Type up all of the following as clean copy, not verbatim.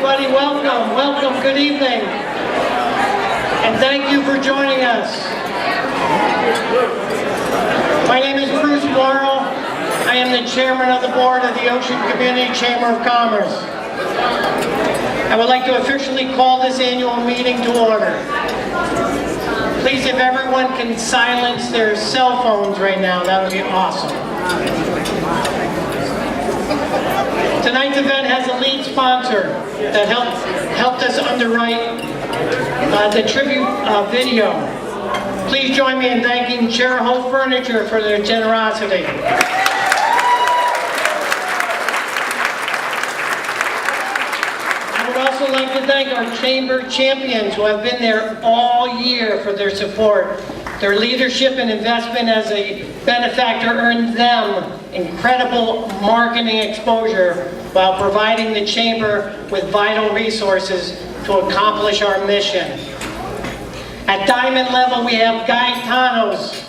Everybody, welcome, good evening, and thank you for joining us. My name is Bruce Morrow. I am the chairman of the board of the Ocean Community Chamber of Commerce. I would like to officially call this annual meeting to order. Please, if everyone can silence their cell phones right now, that would be awesome. Tonight's event has a lead sponsor that helped us underwrite the tribute video. Please join me in thanking Chariho Furniture for their generosity. I would also like to thank our chamber champions who have been there all year for their support. Their leadership and investment as a benefactor earned them incredible marketing exposure while providing the chamber with vital resources to accomplish our mission. At diamond level, we have Gaetanos.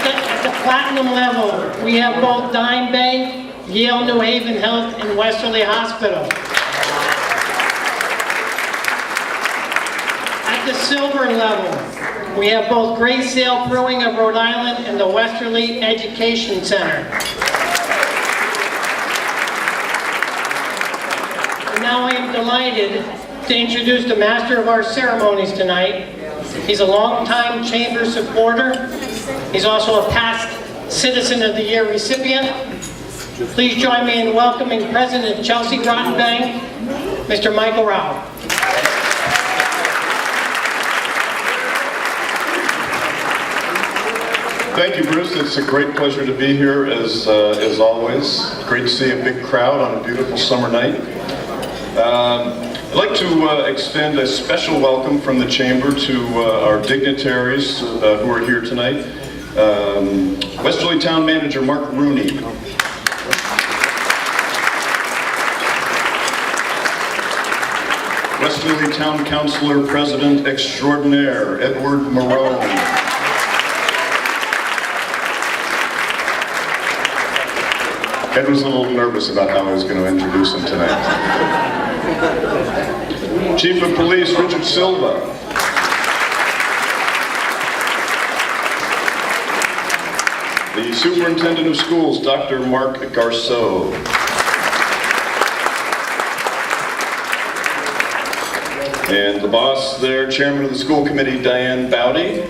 At the platinum level, we have both Dime Bank, Yale New Haven Health, and Westerly Hospital. At the silver level, we have both Grace Sale Brewing of Rhode Island and the Westerly Education Center. And now I am delighted to introduce the master of our ceremonies tonight. He's a longtime chamber supporter. He's also a past Citizen of the Year recipient. Please join me in welcoming President of Chelsea Groton Bank, Mr. Michael Rao. Thank you, Bruce. It's a great pleasure to be here as always. Great to see a big crowd on a beautiful summer night. I'd like to extend a special welcome from the Chamber to our dignitaries who are here tonight. Westerly Town Manager Mark Rooney. Westerly Town Councilor President Extraordinaire Edward Moreau. Ed was a little nervous about how I was going to introduce him tonight. Chief of Police Richard Silva. The Superintendent of Schools Dr. Mark Garceau. And the boss there, Chairman of the School Committee, Diane Bowdy. As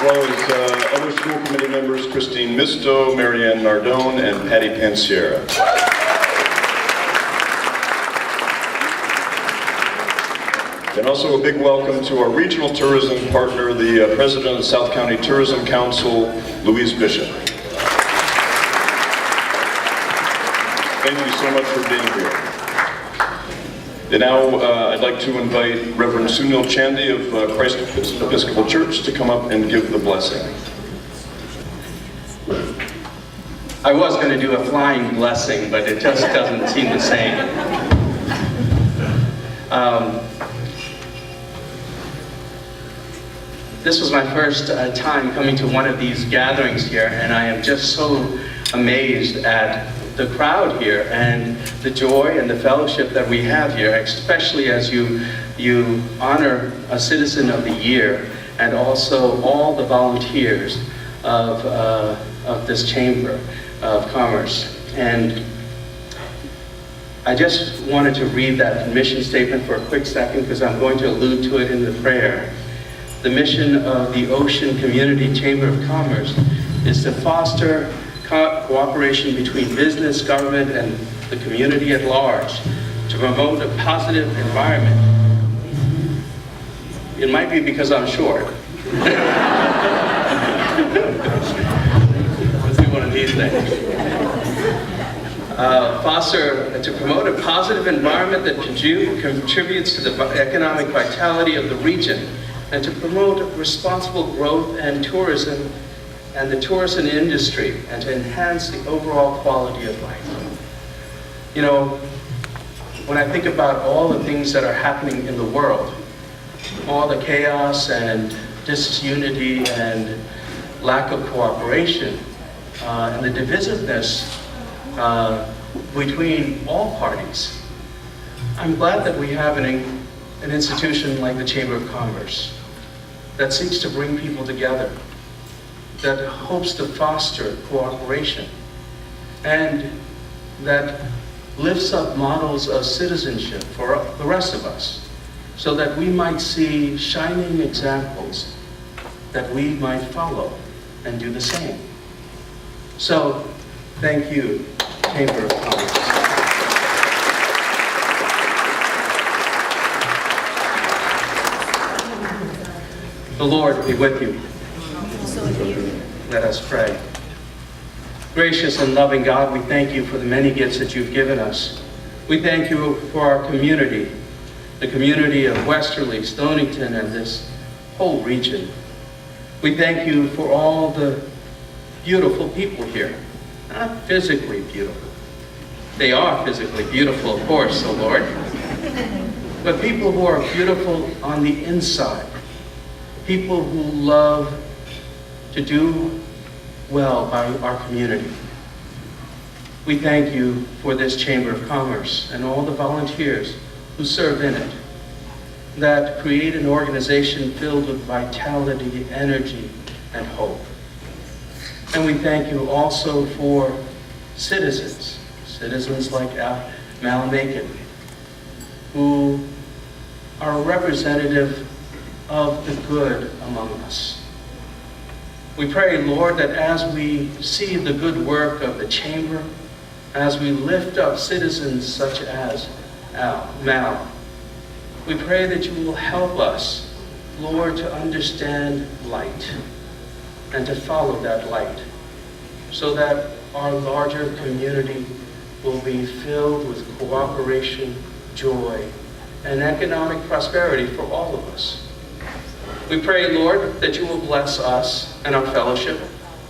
well as other school committee members, Christine Misto, Marianne Nardone, and Patty Pansiera. And also a big welcome to our regional tourism partner, the President of the South County Tourism Council, Louise Bishop. Thank you so much for being here. And now I'd like to invite Reverend Sunil Chandy of Christ Episcopal Church to come up and give the blessing. I was going to do a flying blessing, but it just doesn't seem the same. This was my first time coming to one of these gatherings here, and I am just so amazed at the crowd here and the joy and the fellowship that we have here, especially as you honor a Citizen of the Year and also all the volunteers of this Chamber of Commerce. And I just wanted to read that mission statement for a quick second because I'm going to allude to it in the prayer. The mission of the Ocean Community Chamber of Commerce is to foster cooperation between business, government, and the community at large, to promote a positive environment. It might be because I'm short. Let's do one of these things. To promote a positive environment that contributes to the economic vitality of the region, and to promote responsible growth and tourism and the tourism industry, and to enhance the overall quality of life. You know, when I think about all the things that are happening in the world, all the chaos and disunity and lack of cooperation, and the divisiveness between all parties, I'm glad that we have an institution like the Chamber of Commerce that seeks to bring people together, that hopes to foster cooperation, and that lifts up models of citizenship for the rest of us, so that we might see shining examples that we might follow and do the same. So, thank you, Chamber of Commerce. The Lord be with you. Let us pray. Gracious and loving God, we thank you for the many gifts that you've given us. We thank you for our community, the community of Westerly, Stonington, and this whole region. We thank you for all the beautiful people here, not physically beautiful. They are physically beautiful, of course, O Lord, but people who are beautiful on the inside, people who love to do well by our community. We thank you for this Chamber of Commerce and all the volunteers who serve in it, that create an organization filled with vitality, energy, and hope. And we thank you also for citizens like Mal Macon, who are a representative of the good among us. We pray, Lord, that as we see the good work of the Chamber, as we lift up citizens such as Mal, we pray that you will help us, Lord, to understand light and to follow that light, so that our larger community will be filled with cooperation, joy, and economic prosperity for all of us. We pray, Lord, that you will bless us and our fellowship.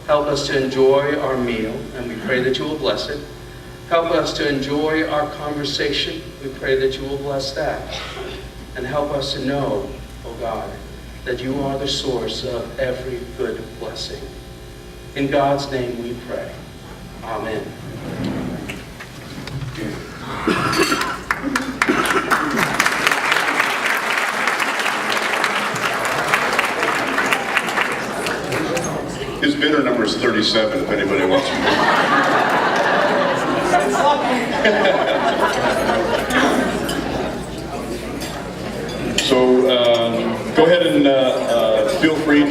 Help us to enjoy our meal, and we pray that you will bless it. Help us to enjoy our conversation. We pray that you will bless that. And help us to know, oh God, that you are the source of every good blessing. In God's name we pray. Amen. His bidder number is 37, if anybody wants to.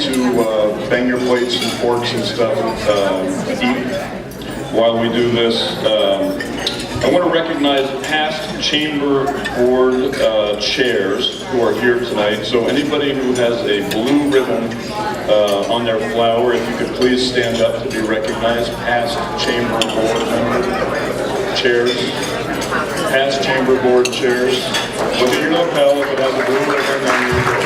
free to bang your plates and forks and stuff, eat while we do this. I want to recognize past chamber board chairs who are here tonight. So anybody who has a blue ribbon on their flower, if you could please stand up to be recognized. Past chamber board member chairs. Past chamber board chairs. Look at your lapel if it has a blue ribbon on your board.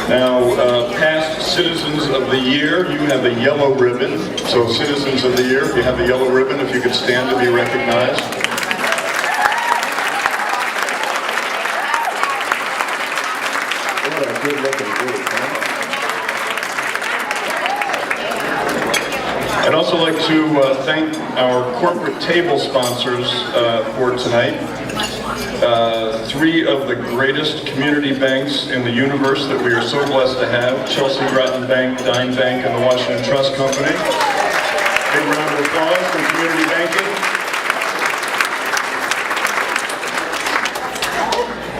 Now, past Citizens of the Year, you have a yellow ribbon. So Citizens of the Year, you have a yellow ribbon, if you could stand to be recognized. What a good-looking group, huh? I'd also like to thank our corporate table sponsors for tonight. Three of the greatest community banks in the universe that we are so blessed to have: Chelsea Groton Bank, Dime Bank, and the Washington Trust Company. Big round of applause for community banking.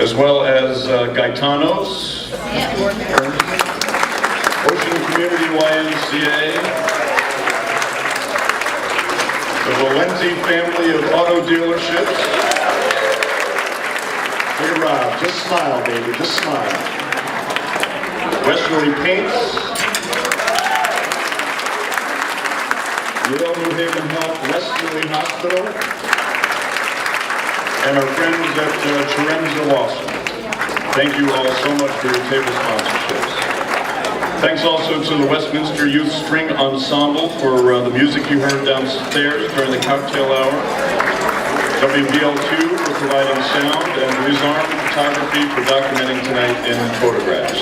As well as Gaetanos, Ocean Community YMCA, the Valenti family of auto dealerships. Hey Rob, just smile, baby, just smile. Westerly Paints, Yale New Haven Health Westerly Hospital, and our friends at Chirenza Lawson. Thank you all so much for your table sponsorships. Thanks also to the Westminster Youth String Ensemble for the music you heard downstairs during the cocktail hour. WBL2 for providing sound, and Rizarm Photography for documenting tonight in photographs.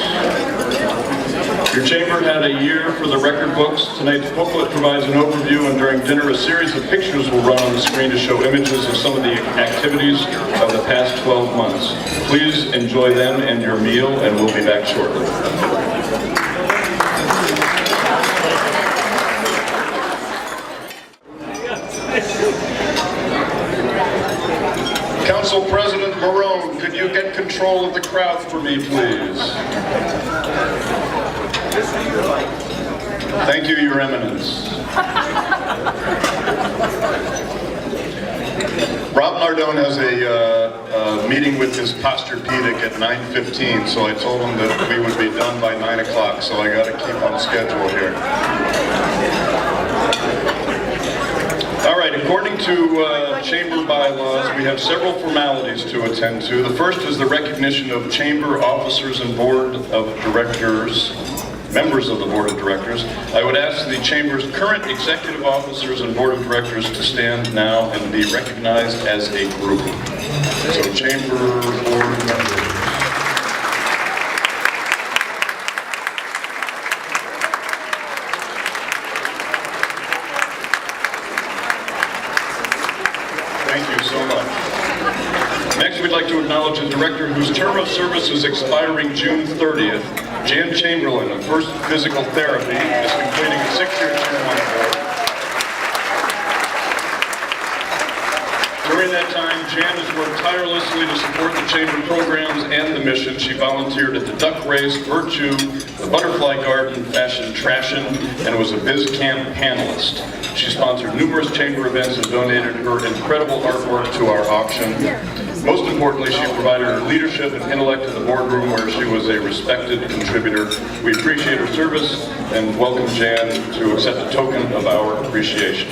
Your chamber had a year for the record books. Tonight's booklet provides an overview, and during dinner a series of pictures will run on the screen to show images of some of the activities of the past 12 months. Please enjoy them and your meal, and we'll be back shortly. Council President Barone, could you get control of the crowd for me, please? Thank you, Your Eminence. Rob Nardone has a meeting with his posturepedic at 9:15, so I told him that we would be done by 9 o'clock, so I got to keep on schedule here. All right, according to chamber bylaws, we have several formalities to attend to. The first is the recognition of chamber officers and board of directors, members of the board of directors. I would ask the chamber's current executive officers and board of directors to stand now and be recognized as a group. So chamber board members. Thank you so much. Next, we'd like to acknowledge a director whose term of service is expiring June 30th. Jan Chamberlain of First Physical Therapy is completing a 6-year term on the board. During that time, Jan has worked tirelessly to support the chamber programs and the mission. She volunteered at the Duck Race, Virtue, the Butterfly Garden, Fashion Trashin, and was a Biz Camp panelist. She sponsored numerous chamber events and donated her incredible artwork to our auction. Most importantly, she provided her leadership and intellect to the boardroom where she was a respected contributor. We appreciate her service and welcome Jan to accept a token of our appreciation.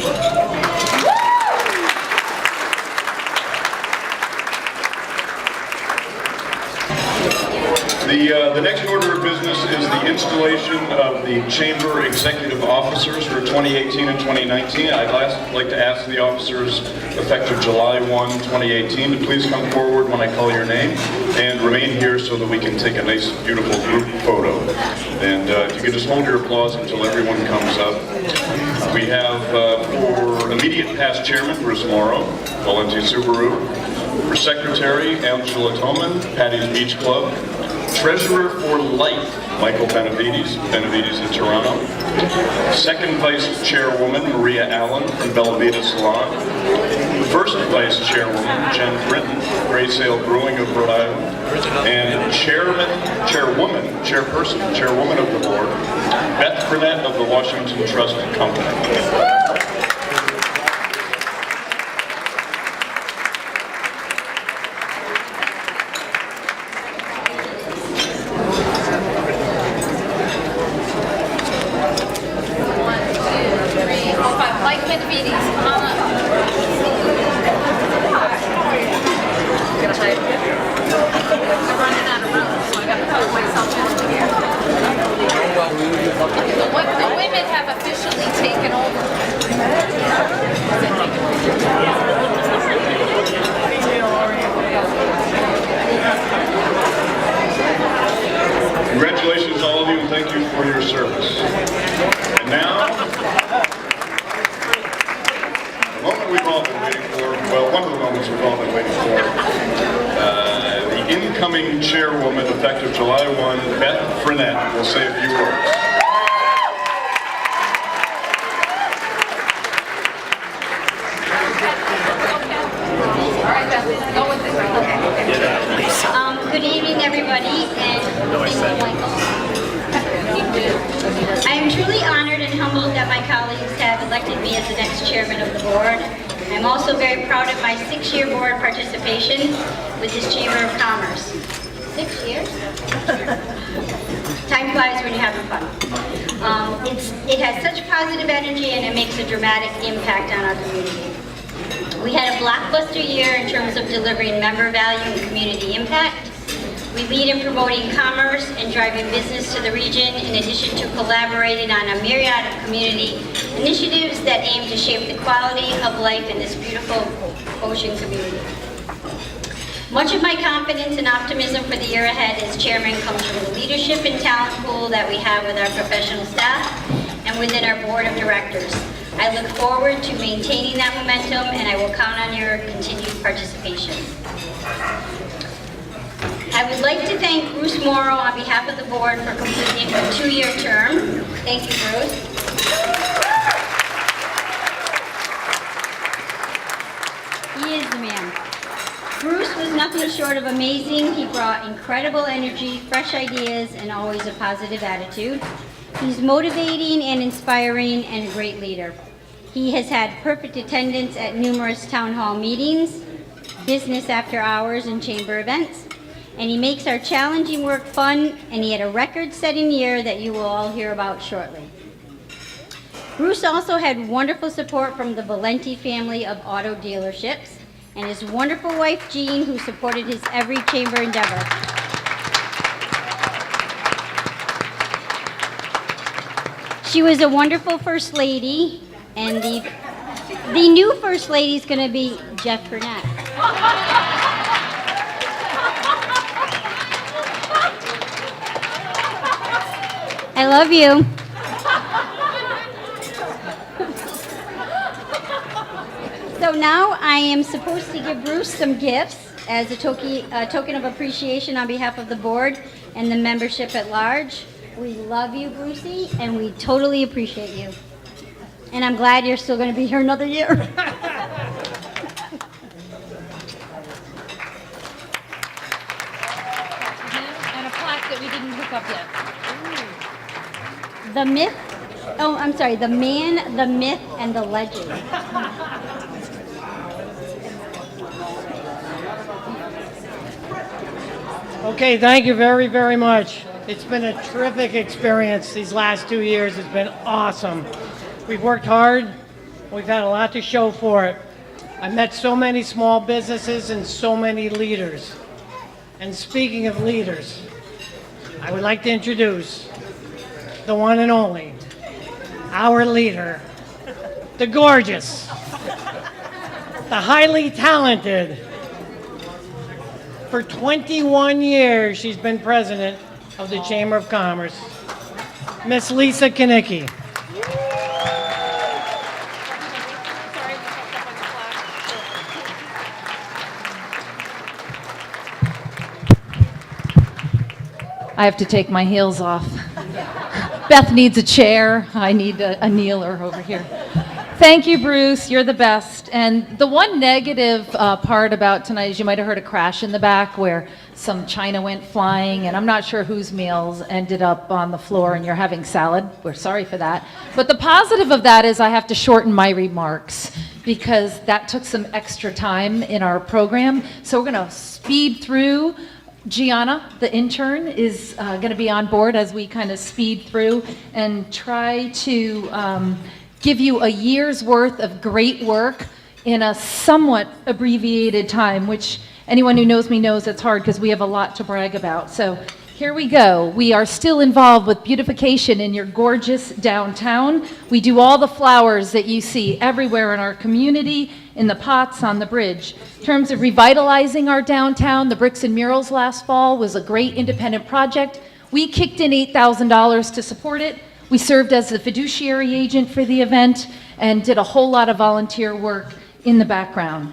The next order of business is the installation of the chamber executive officers for 2018 and 2019. I'd like to ask the officers effective July 1, 2018 to please come forward when I call your name and remain here so that we can take a nice, beautiful group photo. And if you could just hold your applause until everyone comes up. We have for immediate past chairman, Bruce Morrow, Valenti Subaru. For secretary, Angela Toman, Patty's Beach Club. Treasurer for Life, Michael Benavides, Benavides in Toronto. Second Vice Chairwoman, Maria Allen from Bella Vita Salon. First Vice Chairwoman, Jen Britton, Grace Ale Brewing of Rhode Island. And Chairwoman of the Board, Beth Burnett of the Washington Trust Company. Mike Benavides, come on up. Gonna tell you. I'm running out of room, so I gotta put myself in here. The women have officially taken over. Congratulations, all of you, and thank you for your service. And now, the moment we've all been waiting for, well, one of the moments we've all been waiting for, the incoming chairwoman, effective July 1, Beth Burnett, will say a few words. All right, Beth, go with it. Good evening, everybody, and thank you, Michael. I am truly honored and humbled that my colleagues have elected me as the next chairman of the board. I'm also very proud of my 6-year board participation with this Chamber of Commerce. 6 years? Time flies when you're having fun. It has such positive energy and it makes a dramatic impact on our community. We had a blockbuster year in terms of delivering member value and community impact. We lead in promoting commerce and driving business to the region, in addition to collaborating on a myriad of community initiatives that aim to shape the quality of life in this beautiful ocean community. Much of my confidence and optimism for the year ahead as chairman comes from the leadership and talent pool that we have with our professional staff and within our board of directors. I look forward to maintaining that momentum, and I will count on your continued participation. I would like to thank Bruce Morrow on behalf of the board for completing a 2-year term. Thank you, Bruce. He is the man. Bruce was nothing short of amazing. He brought incredible energy, fresh ideas, and always a positive attitude. He's motivating and inspiring and a great leader. He has had perfect attendance at numerous town hall meetings, business after hours, and chamber events. And he makes our challenging work fun, and he had a record-setting year that you will all hear about shortly. Bruce also had wonderful support from the Valenti family of auto dealerships, and his wonderful wife, Jean, who supported his every chamber endeavor. She was a wonderful First Lady, and the new First Lady is going to be Jeff Burnett. I love you. So now I am supposed to give Bruce some gifts as a token of appreciation on behalf of the board and the membership at large. We love you, Brucey, and we totally appreciate you. And I'm glad you're still going to be here another year. And a plaque that we didn't hook up yet. The myth, oh, I'm sorry, the man, the myth, and the legend. Okay, thank you very, very much. It's been a terrific experience these last 2 years. It's been awesome. We've worked hard. We've had a lot to show for it. I met so many small businesses and so many leaders. And speaking of leaders, I would like to introduce the one and only, our leader, the gorgeous, the highly talented. For 21 years, she's been president of the Chamber of Commerce, Miss Lisa Kanicki. I have to take my heels off. Beth needs a chair. I need a kneeler over here. Thank you, Bruce. You're the best. And the one negative part about tonight is you might have heard a crash in the back where some china went flying, and I'm not sure whose meals ended up on the floor and you're having salad. We're sorry for that. But the positive of that is I have to shorten my remarks because that took some extra time in our program. So we're going to speed through. Gianna, the intern, is going to be on board as we kind of speed through and try to give you a year's worth of great work in a somewhat abbreviated time, which anyone who knows me knows it's hard because we have a lot to brag about. So here we go. We are still involved with beautification in your gorgeous downtown. We do all the flowers that you see everywhere in our community, in the pots on the bridge. In terms of revitalizing our downtown, the Bricks and Murals last fall was a great independent project. We kicked in $8,000 to support it. We served as the fiduciary agent for the event and did a whole lot of volunteer work in the background.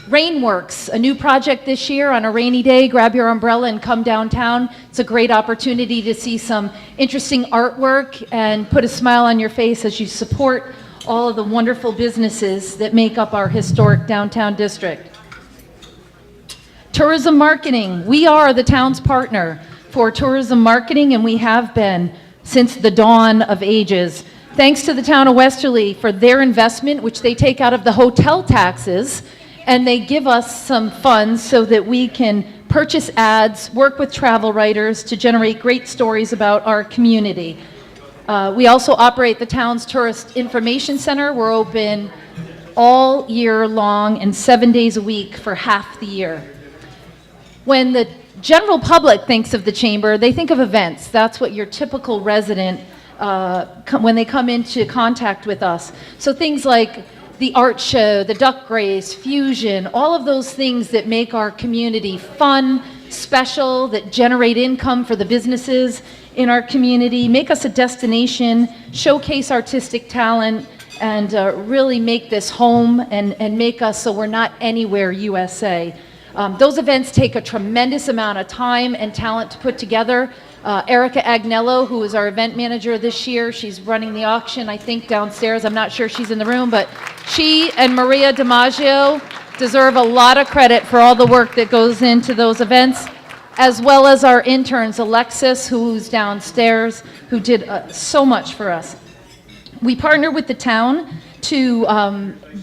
Rainworks, a new project this year. On a rainy day, grab your umbrella and come downtown. It's a great opportunity to see some interesting artwork and put a smile on your face as you support all of the wonderful businesses that make up our historic downtown district. Tourism marketing. We are the town's partner for tourism marketing, and we have been since the dawn of ages. Thanks to the town of Westerly for their investment, which they take out of the hotel taxes, and they give us some funds so that we can purchase ads, work with travel writers to generate great stories about our community. We also operate the town's tourist information center. We're open all year long and 7 days a week for half the year. When the general public thinks of the chamber, they think of events. That's what your typical resident, when they come into contact with us. So things like the art show, the duck race, fusion, all of those things that make our community fun, special, that generate income for the businesses in our community, make us a destination, showcase artistic talent, and really make this home and make us so we're not anywhere USA. Those events take a tremendous amount of time and talent to put together. Erica Agnello, who is our event manager this year, she's running the auction, I think, downstairs. I'm not sure she's in the room, but she and Maria DiMaggio deserve a lot of credit for all the work that goes into those events, as well as our interns, Alexis, who's downstairs, who did so much for us. We partner with the town to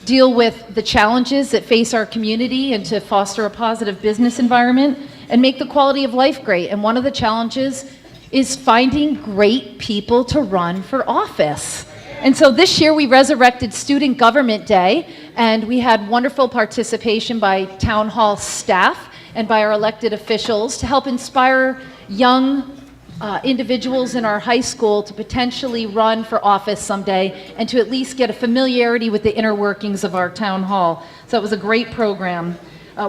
deal with the challenges that face our community and to foster a positive business environment and make the quality of life great. And one of the challenges is finding great people to run for office. And so this year we resurrected Student Government Day, and we had wonderful participation by town hall staff and by our elected officials to help inspire young individuals in our high school to potentially run for office someday and to at least get a familiarity with the inner workings of our town hall. So it was a great program.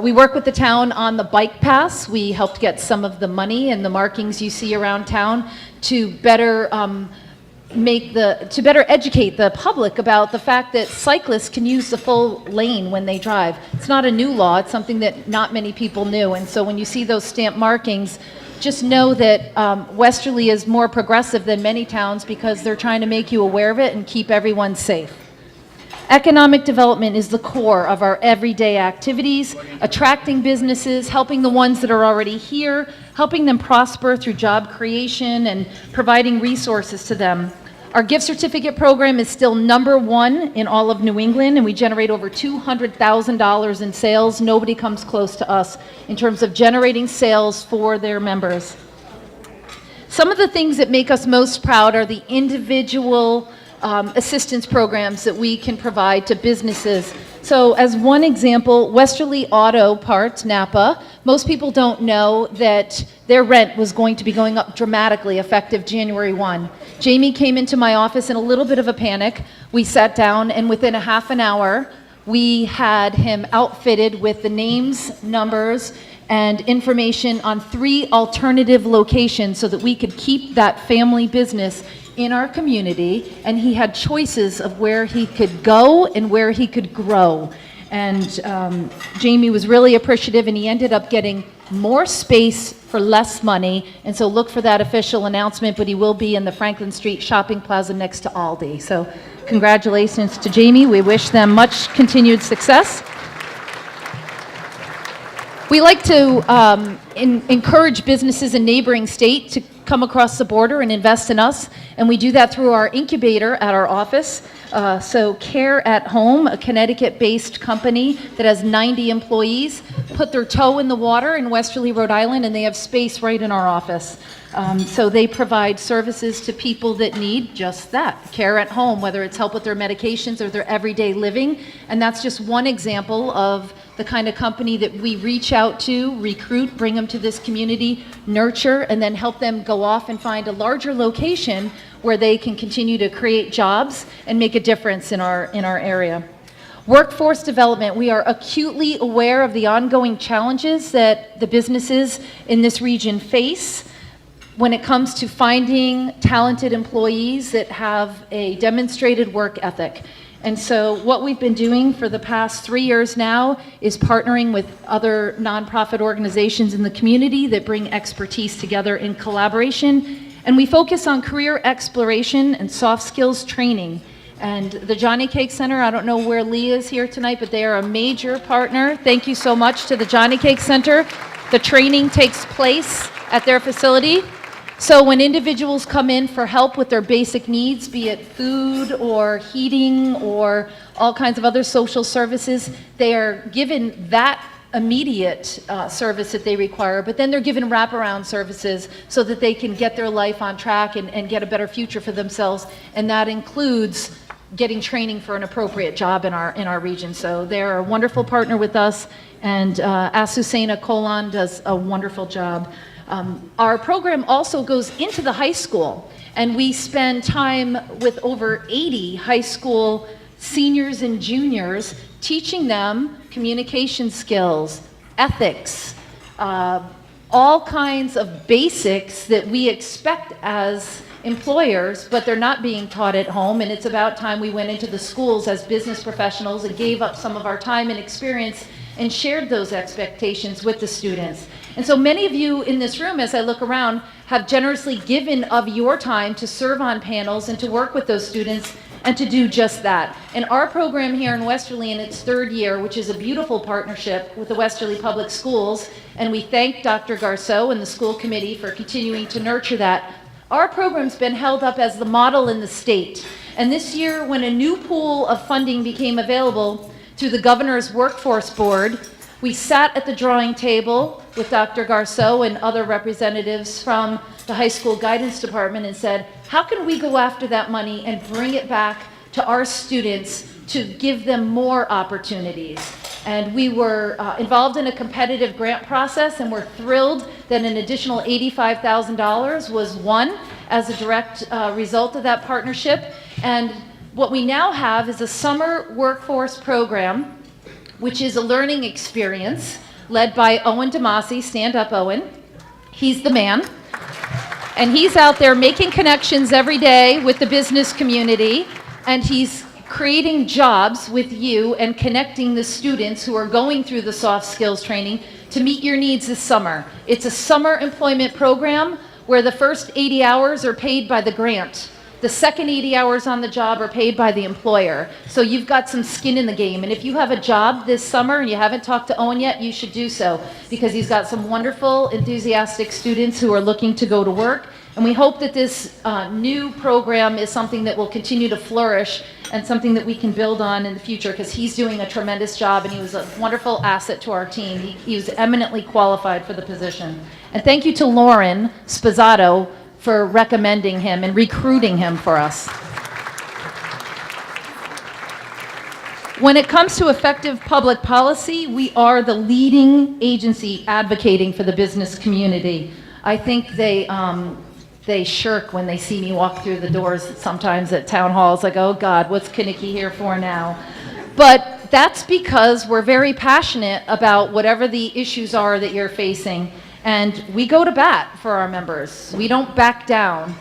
We work with the town on the bike pass. We helped get some of the money and the markings you see around town to better educate the public about the fact that cyclists can use the full lane when they drive. It's not a new law. It's something that not many people knew. And so when you see those stamp markings, just know that Westerly is more progressive than many towns because they're trying to make you aware of it and keep everyone safe. Economic development is the core of our everyday activities, attracting businesses, helping the ones that are already here, helping them prosper through job creation and providing resources to them. Our gift certificate program is still #1 in all of New England, and we generate over $200,000 in sales. Nobody comes close to us in terms of generating sales for their members. Some of the things that make us most proud are the individual assistance programs that we can provide to businesses. So as one example, Westerly Auto Parts, Napa, most people don't know that their rent was going to be going up dramatically effective January 1. Jamie came into my office in a little bit of a panic. We sat down, and within a half an hour, we had him outfitted with the names, numbers, and information on 3 alternative locations so that we could keep that family business in our community, and he had choices of where he could go and where he could grow. And Jamie was really appreciative, and he ended up getting more space for less money. And so look for that official announcement, but he will be in the Franklin Street Shopping Plaza next to Aldi. So congratulations to Jamie. We wish them much continued success. We like to encourage businesses in neighboring state to come across the border and invest in us, and we do that through our incubator at our office. So Care at Home, a Connecticut-based company that has 90 employees, put their toe in the water in Westerly, Rhode Island, and they have space right in our office. So they provide services to people that need just that, care at home, whether it's help with their medications or their everyday living. And that's just one example of the kind of company that we reach out to, recruit, bring them to this community, nurture, and then help them go off and find a larger location where they can continue to create jobs and make a difference in our area. Workforce development, we are acutely aware of the ongoing challenges that the businesses in this region face when it comes to finding talented employees that have a demonstrated work ethic. And so what we've been doing for the past 3 years now is partnering with other nonprofit organizations in the community that bring expertise together in collaboration. And we focus on career exploration and soft skills training. And the Johnny Cake Center, I don't know where Lee is here tonight, but they are a major partner. Thank you so much to the Johnny Cake Center. The training takes place at their facility. So when individuals come in for help with their basic needs, be it food or heating or all kinds of other social services, they are given that immediate service that they require, but then they're given wraparound services so that they can get their life on track and get a better future for themselves. And that includes getting training for an appropriate job in our region. So they're a wonderful partner with us, and Azucena Colon does a wonderful job. Our program also goes into the high school, and we spend time with over 80 high school seniors and juniors, teaching them communication skills, ethics, all kinds of basics that we expect as employers, but they're not being taught at home. And it's about time we went into the schools as business professionals and gave up some of our time and experience and shared those expectations with the students. And so many of you in this room, as I look around, have generously given of your time to serve on panels and to work with those students and to do just that. And our program here in Westerly in its third year, which is a beautiful partnership with the Westerly Public Schools, and we thank Dr. Garceau and the school committee for continuing to nurture that. Our program's been held up as the model in the state. And this year, when a new pool of funding became available through the Governor's Workforce Board, we sat at the drawing table with Dr. Garceau and other representatives from the high school guidance department and said, how can we go after that money and bring it back to our students to give them more opportunities? And we were involved in a competitive grant process, and we're thrilled that an additional $85,000 was won as a direct result of that partnership. And what we now have is a summer workforce program, which is a learning experience led by Owen DeMasi. Stand up, Owen. He's the man. And he's out there making connections every day with the business community, and he's creating jobs with you and connecting the students who are going through the soft skills training to meet your needs this summer. It's a summer employment program where the first 80 hours are paid by the grant. The second 80 hours on the job are paid by the employer. So you've got some skin in the game. And if you have a job this summer and you haven't talked to Owen yet, you should do so, because he's got some wonderful, enthusiastic students who are looking to go to work. And we hope that this new program is something that will continue to flourish and something that we can build on in the future, because he's doing a tremendous job and he was a wonderful asset to our team. He was eminently qualified for the position. And thank you to Lauren Spazzato for recommending him and recruiting him for us. When it comes to effective public policy, we are the leading agency advocating for the business community. I think they shirk when they see me walk through the doors sometimes at town halls, like, oh God, what's Kinnicky here for now? But that's because we're very passionate about whatever the issues are that you're facing. And we go to bat for our members. We don't back down.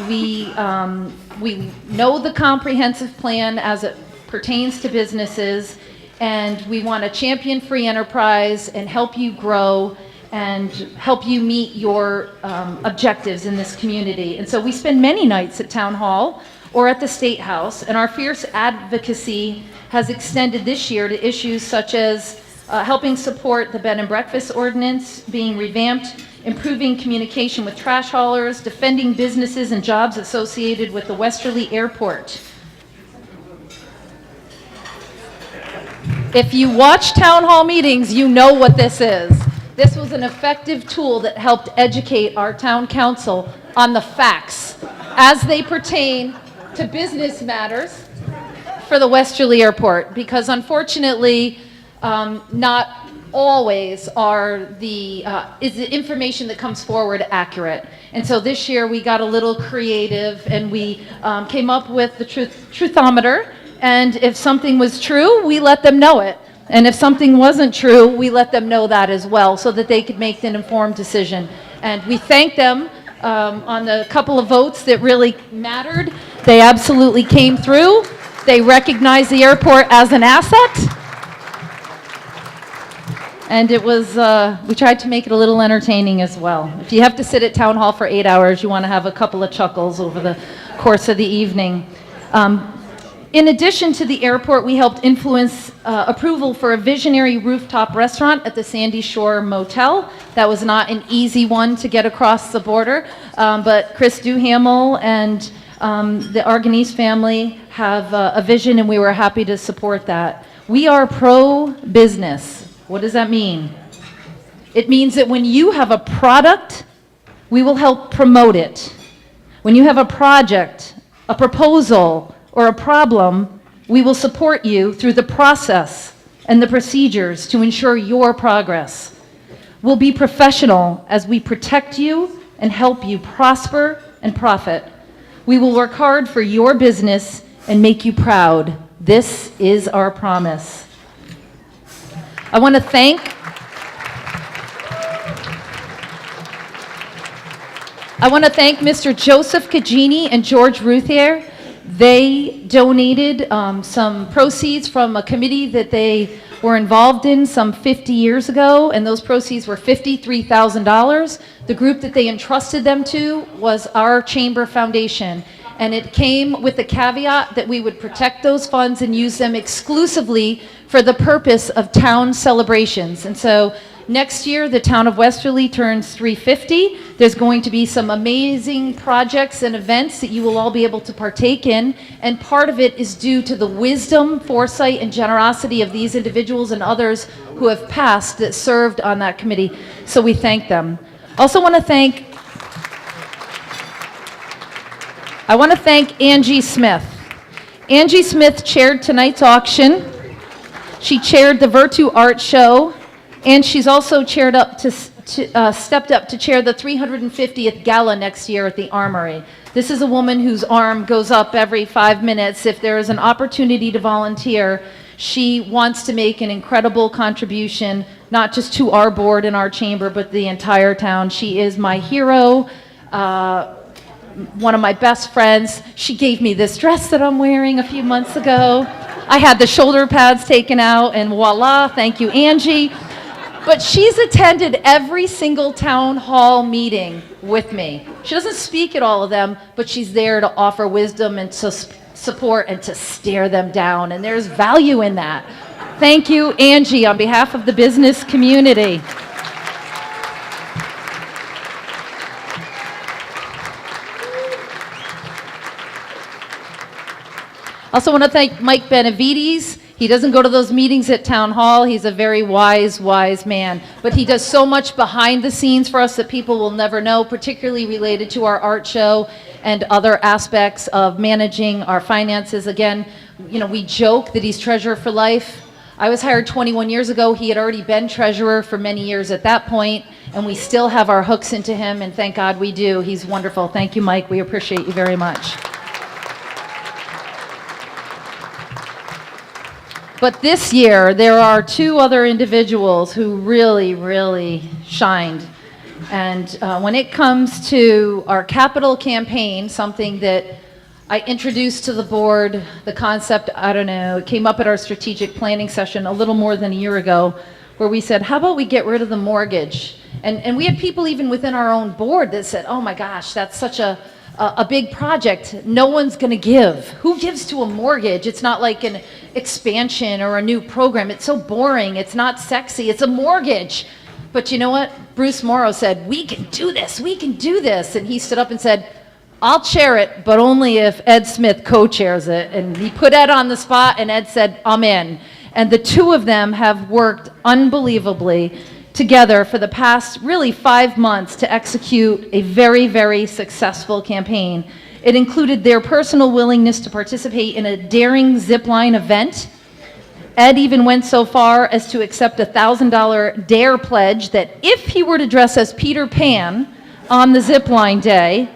We know the comprehensive plan as it pertains to businesses, and we want to champion free enterprise and help you grow and help you meet your objectives in this community. And so we spend many nights at Town Hall or at the State House, and our fierce advocacy has extended this year to issues such as helping support the bed and breakfast ordinance being revamped, improving communication with trash haulers, defending businesses and jobs associated with the Westerly Airport. If you watch town hall meetings, you know what this is. This was an effective tool that helped educate our town council on the facts as they pertain to business matters for the Westerly Airport, because unfortunately, not always is the information that comes forward accurate. And so this year we got a little creative and we came up with the truthometer. And if something was true, we let them know it. And if something wasn't true, we let them know that as well so that they could make an informed decision. And we thank them on the couple of votes that really mattered. They absolutely came through. They recognized the airport as an asset. And it was, we tried to make it a little entertaining as well. If you have to sit at Town Hall for 8 hours, you want to have a couple of chuckles over the course of the evening. In addition to the airport, we helped influence approval for a visionary rooftop restaurant at the Sandy Shore Motel. That was not an easy one to get across the border, but Chris Duhamel and the Arganese family have a vision, and we were happy to support that. We are pro-business. What does that mean? It means that when you have a product, we will help promote it. When you have a project, a proposal, or a problem, we will support you through the process and the procedures to ensure your progress. We'll be professional as we protect you and help you prosper and profit. We will work hard for your business and make you proud. This is our promise. I want to thank Mr. Joseph Cagini and George Ruthier. They donated some proceeds from a committee that they were involved in some 50 years ago, and those proceeds were $53,000. The group that they entrusted them to was our Chamber Foundation, and it came with the caveat that we would protect those funds and use them exclusively for the purpose of town celebrations. And so next year, the town of Westerly turns 350. There's going to be some amazing projects and events that you will all be able to partake in, and part of it is due to the wisdom, foresight, and generosity of these individuals and others who have passed that served on that committee. So we thank them. Also want to thank Angie Smith. Angie Smith chaired tonight's auction. She chaired the Virtu Art Show, and she's also stepped up to chair the 350th gala next year at the Armory. This is a woman whose arm goes up every 5 minutes. If there is an opportunity to volunteer, she wants to make an incredible contribution, not just to our board and our chamber, but the entire town. She is my hero, one of my best friends. She gave me this dress that I'm wearing a few months ago. I had the shoulder pads taken out, and voila, thank you, Angie. But she's attended every single town hall meeting with me. She doesn't speak at all of them, but she's there to offer wisdom and to support and to stare them down, and there's value in that. Thank you, Angie, on behalf of the business community. Also want to thank Mike Benavides. He doesn't go to those meetings at Town Hall. He's a very wise man. But he does so much behind the scenes for us that people will never know, particularly related to our art show and other aspects of managing our finances. Again, we joke that he's treasurer for life. I was hired 21 years ago. He had already been treasurer for many years at that point, and we still have our hooks into him, and thank God we do. He's wonderful. Thank you, Mike. We appreciate you very much. But this year, there are two other individuals who really shined. And when it comes to our capital campaign, something that I introduced to the board, the concept, it came up at our strategic planning session a little more than a year ago, where we said, how about we get rid of the mortgage And we had people even within our own board that said, oh my gosh, that's such a big project. No one's going to give. Who gives to a mortgage? It's not like an expansion or a new program. It's so boring. It's not sexy. It's a mortgage. But you know what? Bruce Morrow said, we can do this. We can do this. And he stood up and said, I'll chair it, but only if Ed Smith co-chairs it. And he put Ed on the spot, and Ed said, I'm in. And the two of them have worked unbelievably together for the past really 5 months to execute a very, very successful campaign. It included their personal willingness to participate in a daring zipline event. Ed even went so far as to accept a $1,000 DARE pledge that if he were to dress as Peter Pan on the zipline day,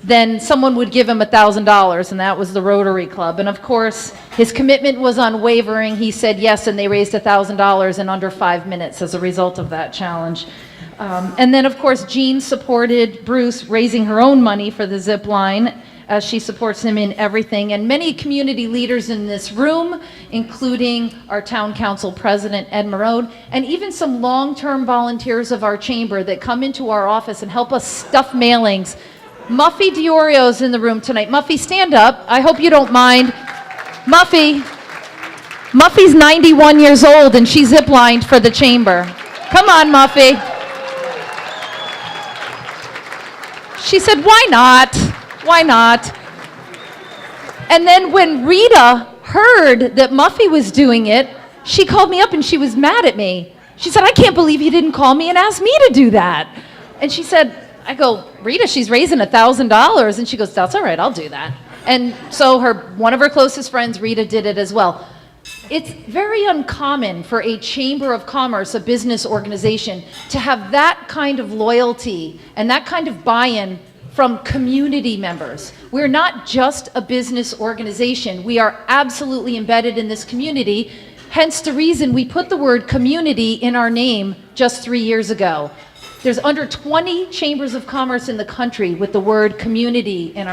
then someone would give him $1,000, and that was the Rotary Club. And of course, his commitment was unwavering. He said yes, and they raised $1,000 in under 5 minutes as a result of that challenge. And then, of course, Jean supported Bruce raising her own money for the zip line, as she supports him in everything. And many community leaders in this room, including our town council president, Ed Marode, and even some long-term volunteers of our chamber that come into our office and help us stuff mailings. Muffy Diorio's in the room tonight. Muffy, stand up. I hope you don't mind. Muffy's 91 years old, and she ziplined for the chamber. Come on, Muffy. She said, why not? Why not? And then when Rita heard that Muffy was doing it, she called me up and she was mad at me. She said, I can't believe you didn't call me and ask me to do that. And she said, I go, Rita, she's raising $1,000. And she goes, that's all right, I'll do that. And so one of her closest friends, Rita, did it as well. It's very uncommon for a chamber of commerce, a business organization, to have that kind of loyalty and that kind of buy-in from community members. We're not just a business organization. We are absolutely embedded in this community, hence the reason we put the word community in our name just 3 years ago. There's under 20 chambers of commerce in the country with the word community in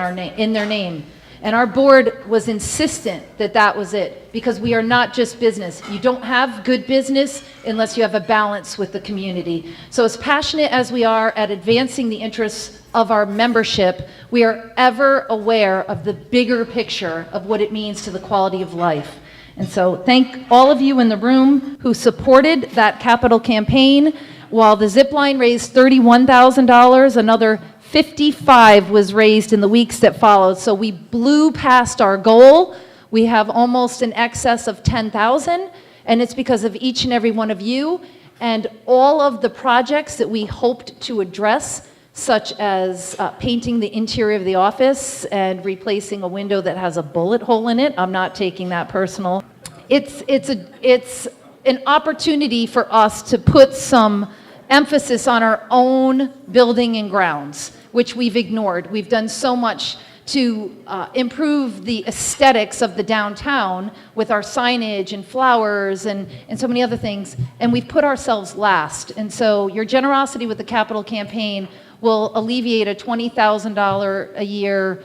their name. And our board was insistent that that was it, because we are not just business. You don't have good business unless you have a balance with the community. So as passionate as we are at advancing the interests of our membership, we are ever aware of the bigger picture of what it means to the quality of life. And so thank all of you in the room who supported that capital campaign. While the zipline raised $31,000, another $55,000 was raised in the weeks that followed. So we blew past our goal. We have almost an excess of $10,000, and it's because of each and every one of you and all of the projects that we hoped to address, such as painting the interior of the office and replacing a window that has a bullet hole in it. I'm not taking that personal. It's an opportunity for us to put some emphasis on our own building and grounds, which we've ignored. We've done so much to improve the aesthetics of the downtown with our signage and flowers and so many other things, and we've put ourselves last. And so your generosity with the capital campaign will alleviate a $20,000 a year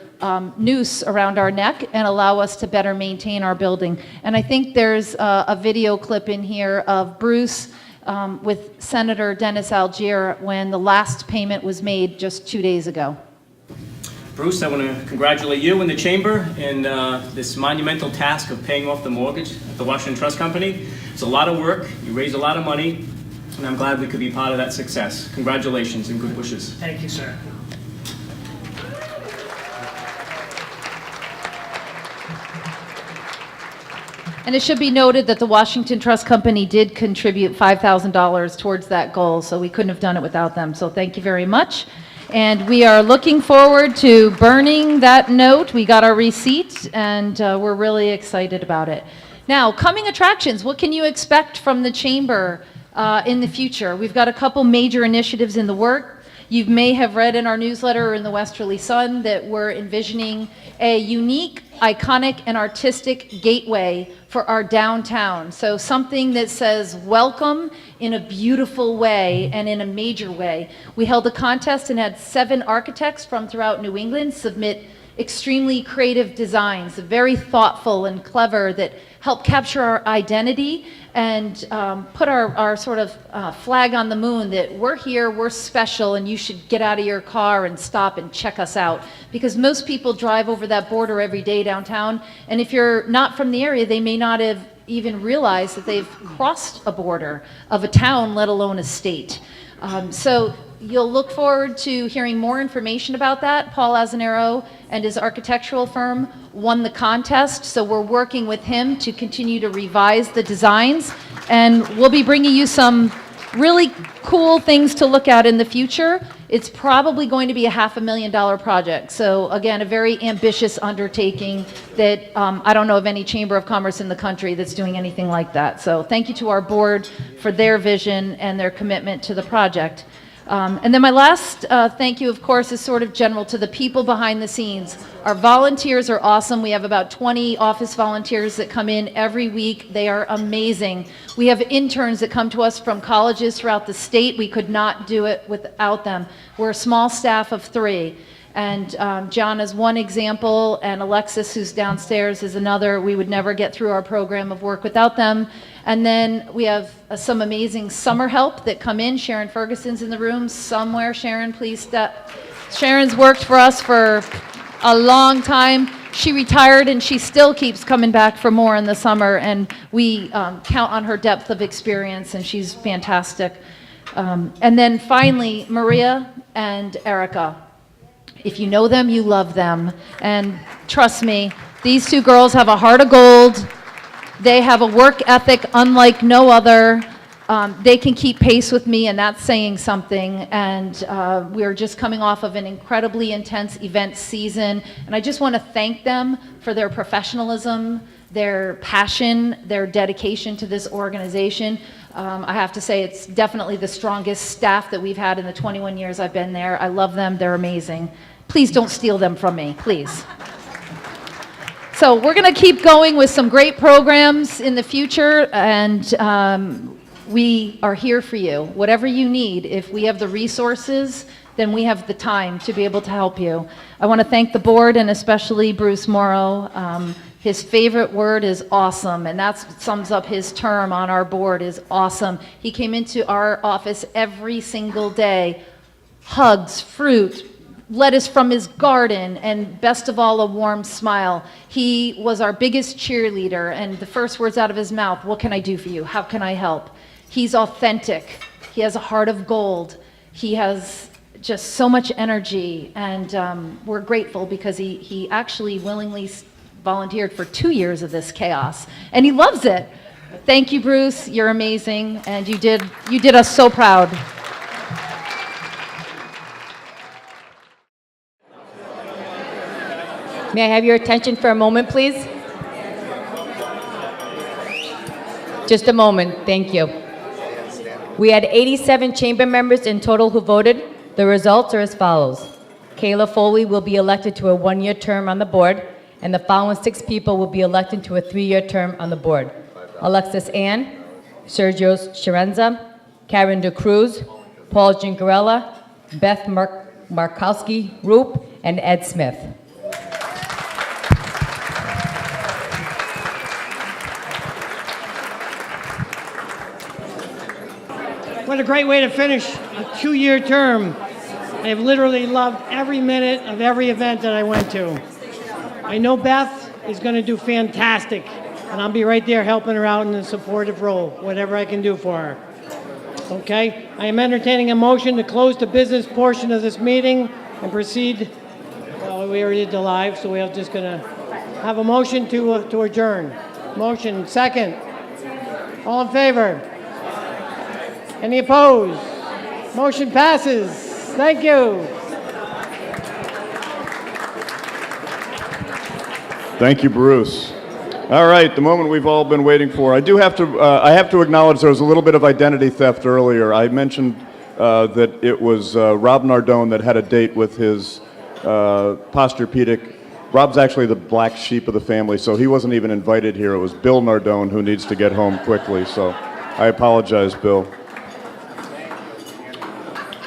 noose around our neck and allow us to better maintain our building. And I think there's a video clip in here of Bruce with Senator Dennis Algier when the last payment was made just 2 days ago. Bruce, I want to congratulate you and the Chamber in this monumental task of paying off the mortgage at the Washington Trust Company. It's a lot of work, you raised a lot of money, and I'm glad we could be part of that success. Congratulations and good wishes. Thank you, sir. And it should be noted that the Washington Trust Company did contribute $5,000 towards that goal, so we couldn't have done it without them. So thank you very much. And we are looking forward to burning that note. We got our receipt, and we're really excited about it. Now, coming attractions, what can you expect from the Chamber in the future? We've got a couple major initiatives in the work. You may have read in our newsletter or in the Westerly Sun that we're envisioning a unique, iconic, and artistic gateway for our downtown. So something that says welcome in a beautiful way and in a major way. We held a contest and had 7 architects from throughout New England submit extremely creative designs, very thoughtful and clever, that help capture our identity and put our sort of flag on the moon that we're here, we're special, and you should get out of your car and stop and check us out. Because most people drive over that border every day downtown, and if you're not from the area, they may not have even realized that they've crossed a border of a town, let alone a state. So you'll look forward to hearing more information about that. Paul Azanero and his architectural firm won the contest, so we're working with him to continue to revise the designs, and we'll be bringing you some really cool things to look at in the future. It's probably going to be a $500,000 project. So again, a very ambitious undertaking that I don't know of any chamber of commerce in the country that's doing anything like that. So thank you to our board for their vision and their commitment to the project. And then my last thank you, of course, is sort of general to the people behind the scenes. Our volunteers are awesome. We have about 20 office volunteers that come in every week. They are amazing. We have interns that come to us from colleges throughout the state. We could not do it without them. We're a small staff of 3. And John is one example, and Alexis, who's downstairs, is another. We would never get through our program of work without them. And then we have some amazing summer help that come in. Sharon Ferguson's in the room somewhere. Sharon, please step. Sharon's worked for us for a long time. She retired, and she still keeps coming back for more in the summer, and we count on her depth of experience, and she's fantastic. And then finally, Maria and Erica. If you know them, you love them. And trust me, these 2 girls have a heart of gold. They have a work ethic unlike no other. They can keep pace with me, and that's saying something. And we're just coming off of an incredibly intense event season. And I just want to thank them for their professionalism, their passion, their dedication to this organization. I have to say it's definitely the strongest staff that we've had in the 21 years I've been there. I love them. They're amazing. Please don't steal them from me, please. So we're going to keep going with some great programs in the future, and we are here for you. Whatever you need, if we have the resources, then we have the time to be able to help you. I want to thank the board, and especially Bruce Morrow. His favorite word is awesome, and that sums up his term on our board, is awesome. He came into our office every single day, hugs, fruit, lettuce from his garden, and best of all, a warm smile. He was our biggest cheerleader, and the first words out of his mouth, what can I do for you? How can I help? He's authentic. He has a heart of gold. He has just so much energy, and we're grateful because he actually willingly volunteered for 2 years of this chaos, and he loves it. Thank you, Bruce. You're amazing, and you did us so proud. May I have your attention for a moment, please? Just a moment, thank you. We had 87 chamber members in total who voted. The results are as follows. Kayla Foley will be elected to a 1-year term on the board, and the following 6 people will be elected to a 3-year term on the board. Alexis Ann, Sergio Sharenza, Karen DeCruz, Paul Gingarella, Beth Markowski Roop, and Ed Smith. What a great way to finish a 2-year term. I have literally loved every minute of every event that I went to. I know Beth is going to do fantastic, and I'll be right there helping her out in a supportive role, whatever I can do for her. Okay? I am entertaining a motion to close the business portion of this meeting and proceed. Well, we already did the live, so we're just going to have a motion to adjourn. Motion, second. All in favor? Any opposed? Motion passes. Thank you. Thank you, Bruce. All right, the moment we've all been waiting for. I have to acknowledge there was a little bit of identity theft earlier. I mentioned that it was Rob Nardone that had a date with his Posturepedic. Rob's actually the black sheep of the family, so he wasn't even invited here. It was Bill Nardone who needs to get home quickly, so I apologize, Bill.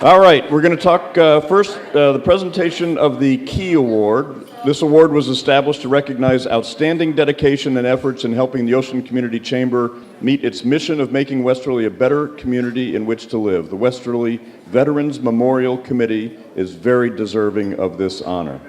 All right, we're going to talk first the presentation of the Key Award. This award was established to recognize outstanding dedication and efforts in helping the Ocean Community Chamber meet its mission of making Westerly a better community in which to live. The Westerly Veterans Memorial Committee is very deserving of this honor.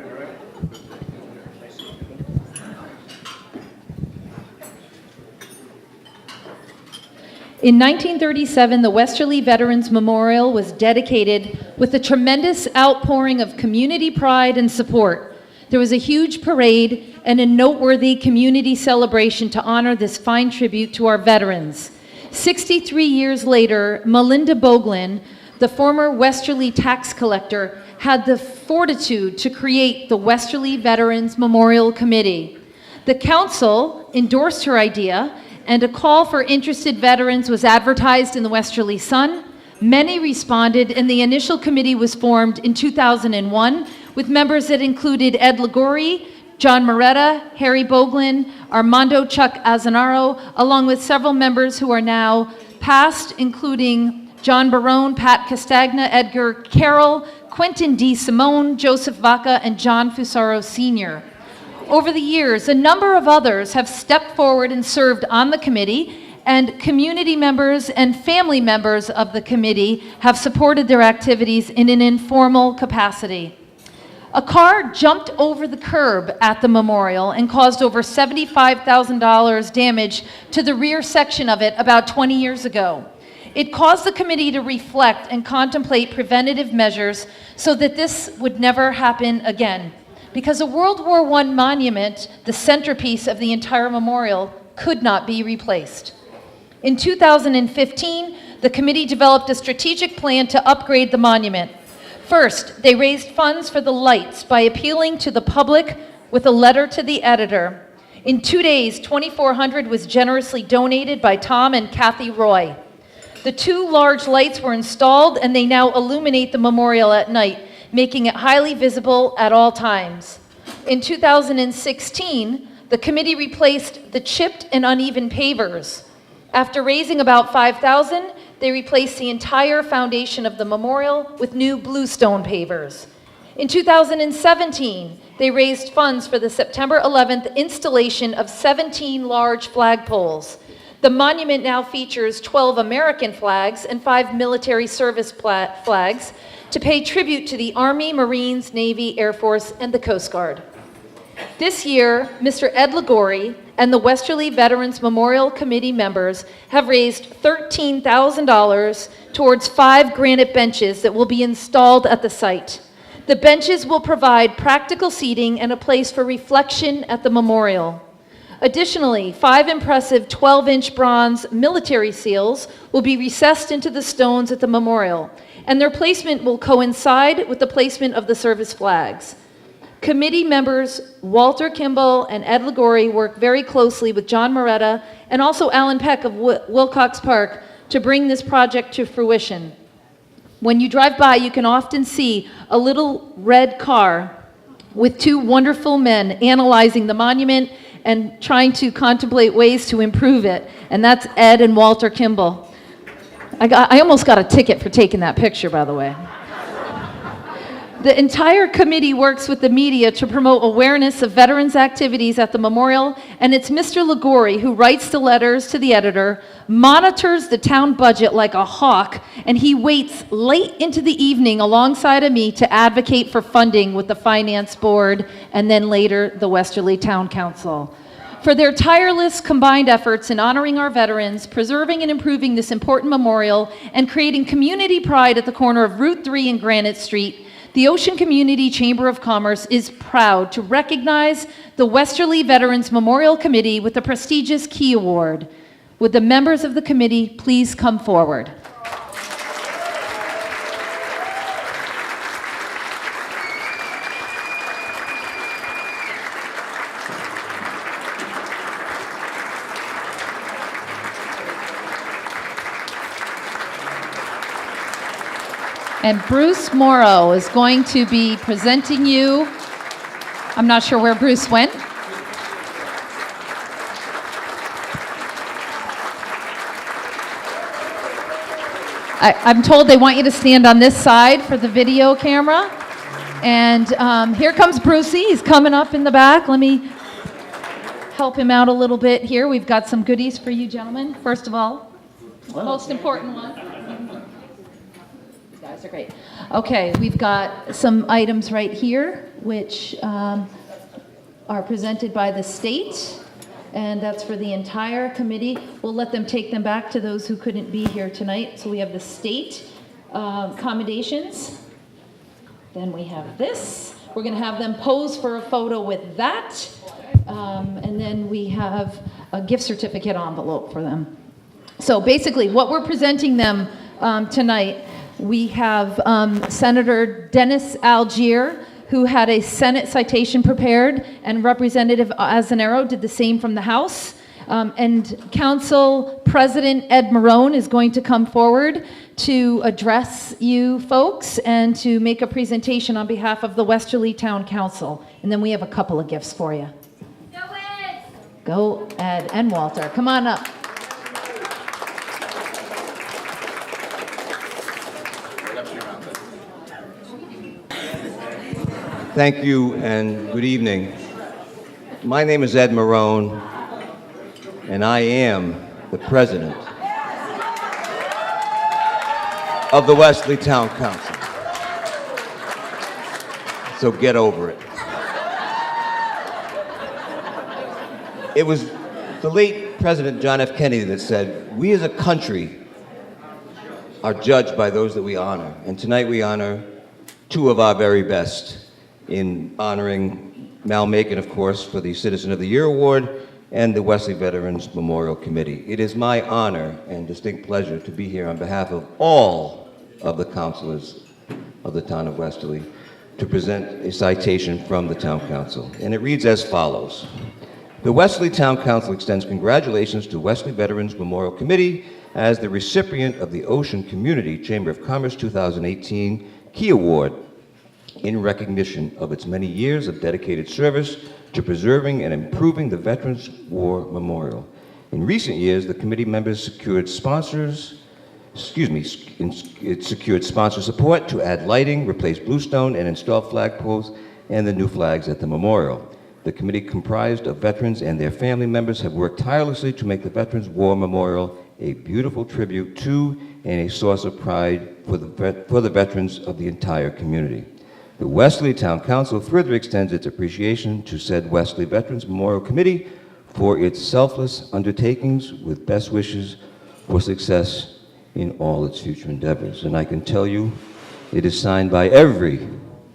In 1937, the Westerly Veterans Memorial was dedicated with a tremendous outpouring of community pride and support. There was a huge parade and a noteworthy community celebration to honor this fine tribute to our veterans. 63 years later, Melinda Boglin, the former Westerly tax collector, had the fortitude to create the Westerly Veterans Memorial Committee. The council endorsed her idea, and a call for interested veterans was advertised in the Westerly Sun. Many responded, and the initial committee was formed in 2001 with members that included Ed Ligori, John Moretta, Harry Boglin, Armando Chuck Azanaro, along with several members who are now past, including John Barone, Pat Castagna, Edgar Carroll, Quentin D. Simone, Joseph Vaca, and John Fusaro Sr. Over the years, a number of others have stepped forward and served on the committee, and community members and family members of the committee have supported their activities in an informal capacity. A car jumped over the curb at the memorial and caused over $75,000 damage to the rear section of it about 20 years ago. It caused the committee to reflect and contemplate preventative measures so that this would never happen again. Because a World War I monument, the centerpiece of the entire memorial, could not be replaced. In 2015, the committee developed a strategic plan to upgrade the monument. First, they raised funds for the lights by appealing to the public with a letter to the editor. In 2 days, $2,400 was generously donated by Tom and Kathy Roy. The 2 large lights were installed, and they now illuminate the memorial at night, making it highly visible at all times. In 2016, the committee replaced the chipped and uneven pavers. After raising about $5,000, they replaced the entire foundation of the memorial with new bluestone pavers. In 2017, they raised funds for the September 11th installation of 17 large flagpoles. The monument now features 12 American flags and 5 military service flags to pay tribute to the Army, Marines, Navy, Air Force, and the Coast Guard. This year, Mr. Ed Ligori and the Westerly Veterans Memorial Committee members have raised $13,000 towards 5 granite benches that will be installed at the site. The benches will provide practical seating and a place for reflection at the memorial. Additionally, 5 impressive 12-inch bronze military seals will be recessed into the stones at the memorial, and their placement will coincide with the placement of the service flags. Committee members Walter Kimball and Ed Ligori work very closely with John Moretta and also Alan Peck of Wilcox Park to bring this project to fruition. When you drive by, you can often see a little red car with 2 wonderful men analyzing the monument and trying to contemplate ways to improve it, and that's Ed and Walter Kimball. I almost got a ticket for taking that picture, by the way. The entire committee works with the media to promote awareness of veterans' activities at the memorial, and it's Mr. Ligori who writes the letters to the editor, monitors the town budget like a hawk, and he waits late into the evening alongside of me to advocate for funding with the Finance Board and then later the Westerly Town Council. For their tireless combined efforts in honoring our veterans, preserving and improving this important memorial, and creating community pride at the corner of Route 3 and Granite Street, the Ocean Community Chamber of Commerce is proud to recognize the Westerly Veterans Memorial Committee with the prestigious Key Award. Would the members of the committee please come forward? And Bruce Morrow is going to be presenting you. I'm not sure where Bruce went. I'm told they want you to stand on this side for the video camera. And here comes Brucey. He's coming up in the back. Let me help him out a little bit here. We've got some goodies for you, gentlemen. First of all, most important one. You guys are great. Okay, we've got some items right here, which are presented by the state. And that's for the entire committee. We'll let them take them back to those who couldn't be here tonight. So we have the state commendations. Then we have this. We're going to have them pose for a photo with that. And then we have a gift certificate envelope for them. So basically, what we're presenting them tonight, we have Senator Dennis Algier, who had a Senate citation prepared, and Representative Azanero did the same from the House. And Council President Ed Marone is going to come forward to address you folks and to make a presentation on behalf of the Westerly Town Council. And then we have a couple of gifts for you. Go Ed! Go Ed and Walter. Come on up. Thank you and good evening. My name is Ed Marone, and I am the president of the Westerly Town Council. So get over it. It was the late President John F. Kennedy that said, "We as a country are judged by those that we honor." And tonight we honor two of our very best in honoring Mal Macon, of course, for the Citizen of the Year Award, and the Wesley Veterans Memorial Committee. It is my honor and distinct pleasure to be here on behalf of all of the councilors of the town of Westerly to present a citation from the Town Council. And it reads as follows. The Westerly Town Council extends congratulations to Wesley Veterans Memorial Committee as the recipient of the Ocean Community Chamber of Commerce 2018 Key Award in recognition of its many years of dedicated service to preserving and improving the Veterans War Memorial. In recent years, the committee members secured sponsor support to add lighting, replace bluestone, and install flagpoles and the new flags at the memorial. The committee, comprised of veterans and their family members, have worked tirelessly to make the Veterans War Memorial a beautiful tribute to and a source of pride for the veterans of the entire community. The Westerly Town Council further extends its appreciation to said Westerly Veterans Memorial Committee for its selfless undertakings with best wishes for success in all its future endeavors. And I can tell you, it is signed by every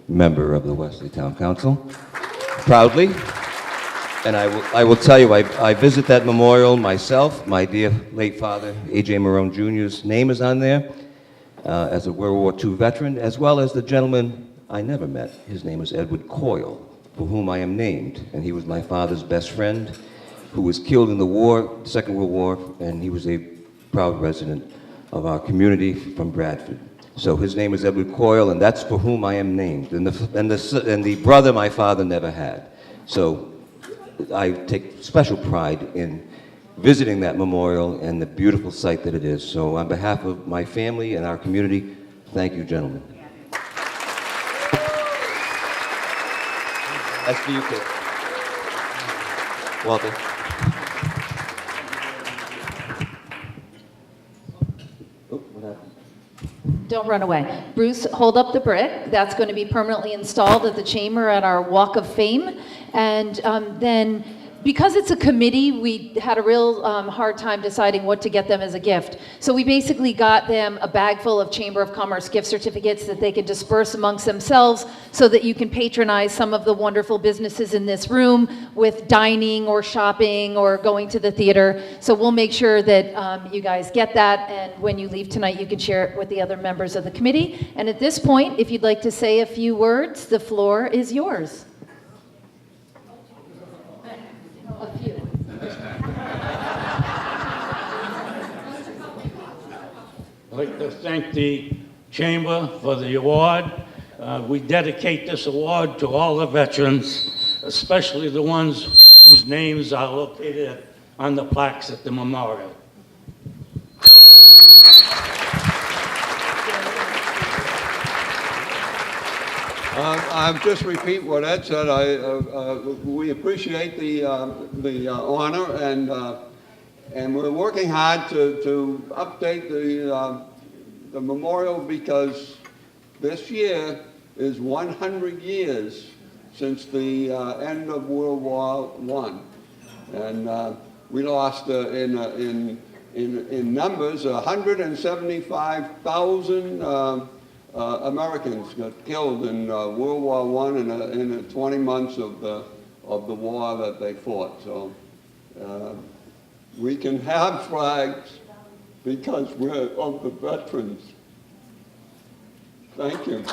member of the Westerly Town Council, proudly. And I will tell you, I visit that memorial myself. My dear late father, A.J. Marone Jr.'s name is on there as a World War II veteran, as well as the gentleman I never met. His name is Edward Coyle, for whom I am named. And he was my father's best friend, who was killed in the war, Second World War, and he was a proud resident of our community from Bradford. So his name is Edward Coyle, and that's for whom I am named, and the brother my father never had. So I take special pride in visiting that memorial and the beautiful site that it is. So on behalf of my family and our community, thank you, gentlemen. That's for you, kid. Walter. Oh, what happened? Don't run away. Bruce, hold up the brick. That's going to be permanently installed at the chamber at our Walk of Fame. And then, because it's a committee, we had a real hard time deciding what to get them as a gift. So we basically got them a bag full of Chamber of Commerce gift certificates that they can disperse amongst themselves so that you can patronize some of the wonderful businesses in this room with dining or shopping or going to the theater. So we'll make sure that you guys get that, and when you leave tonight, you can share it with the other members of the committee. And at this point, if you'd like to say a few words, the floor is yours. A few. I'd like to thank the Chamber for the award. We dedicate this award to all the veterans, especially the ones whose names are located on the plaques at the memorial. I'll just repeat what Ed said. We appreciate the honor, and we're working hard to update the memorial, because this year is 100 years since the end of World War I, and we lost in numbers 175,000 Americans got killed in World War I in the 20 months of the war that they fought. So we can have flags because we're of the veterans. Thank you.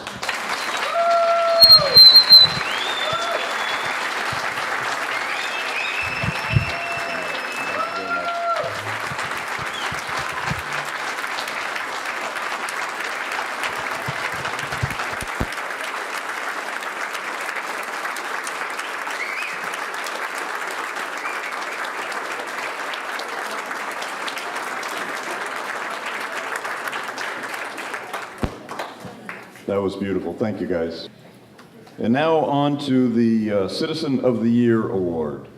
That was beautiful. Thank you, guys. And now on to the Citizen of the Year Award.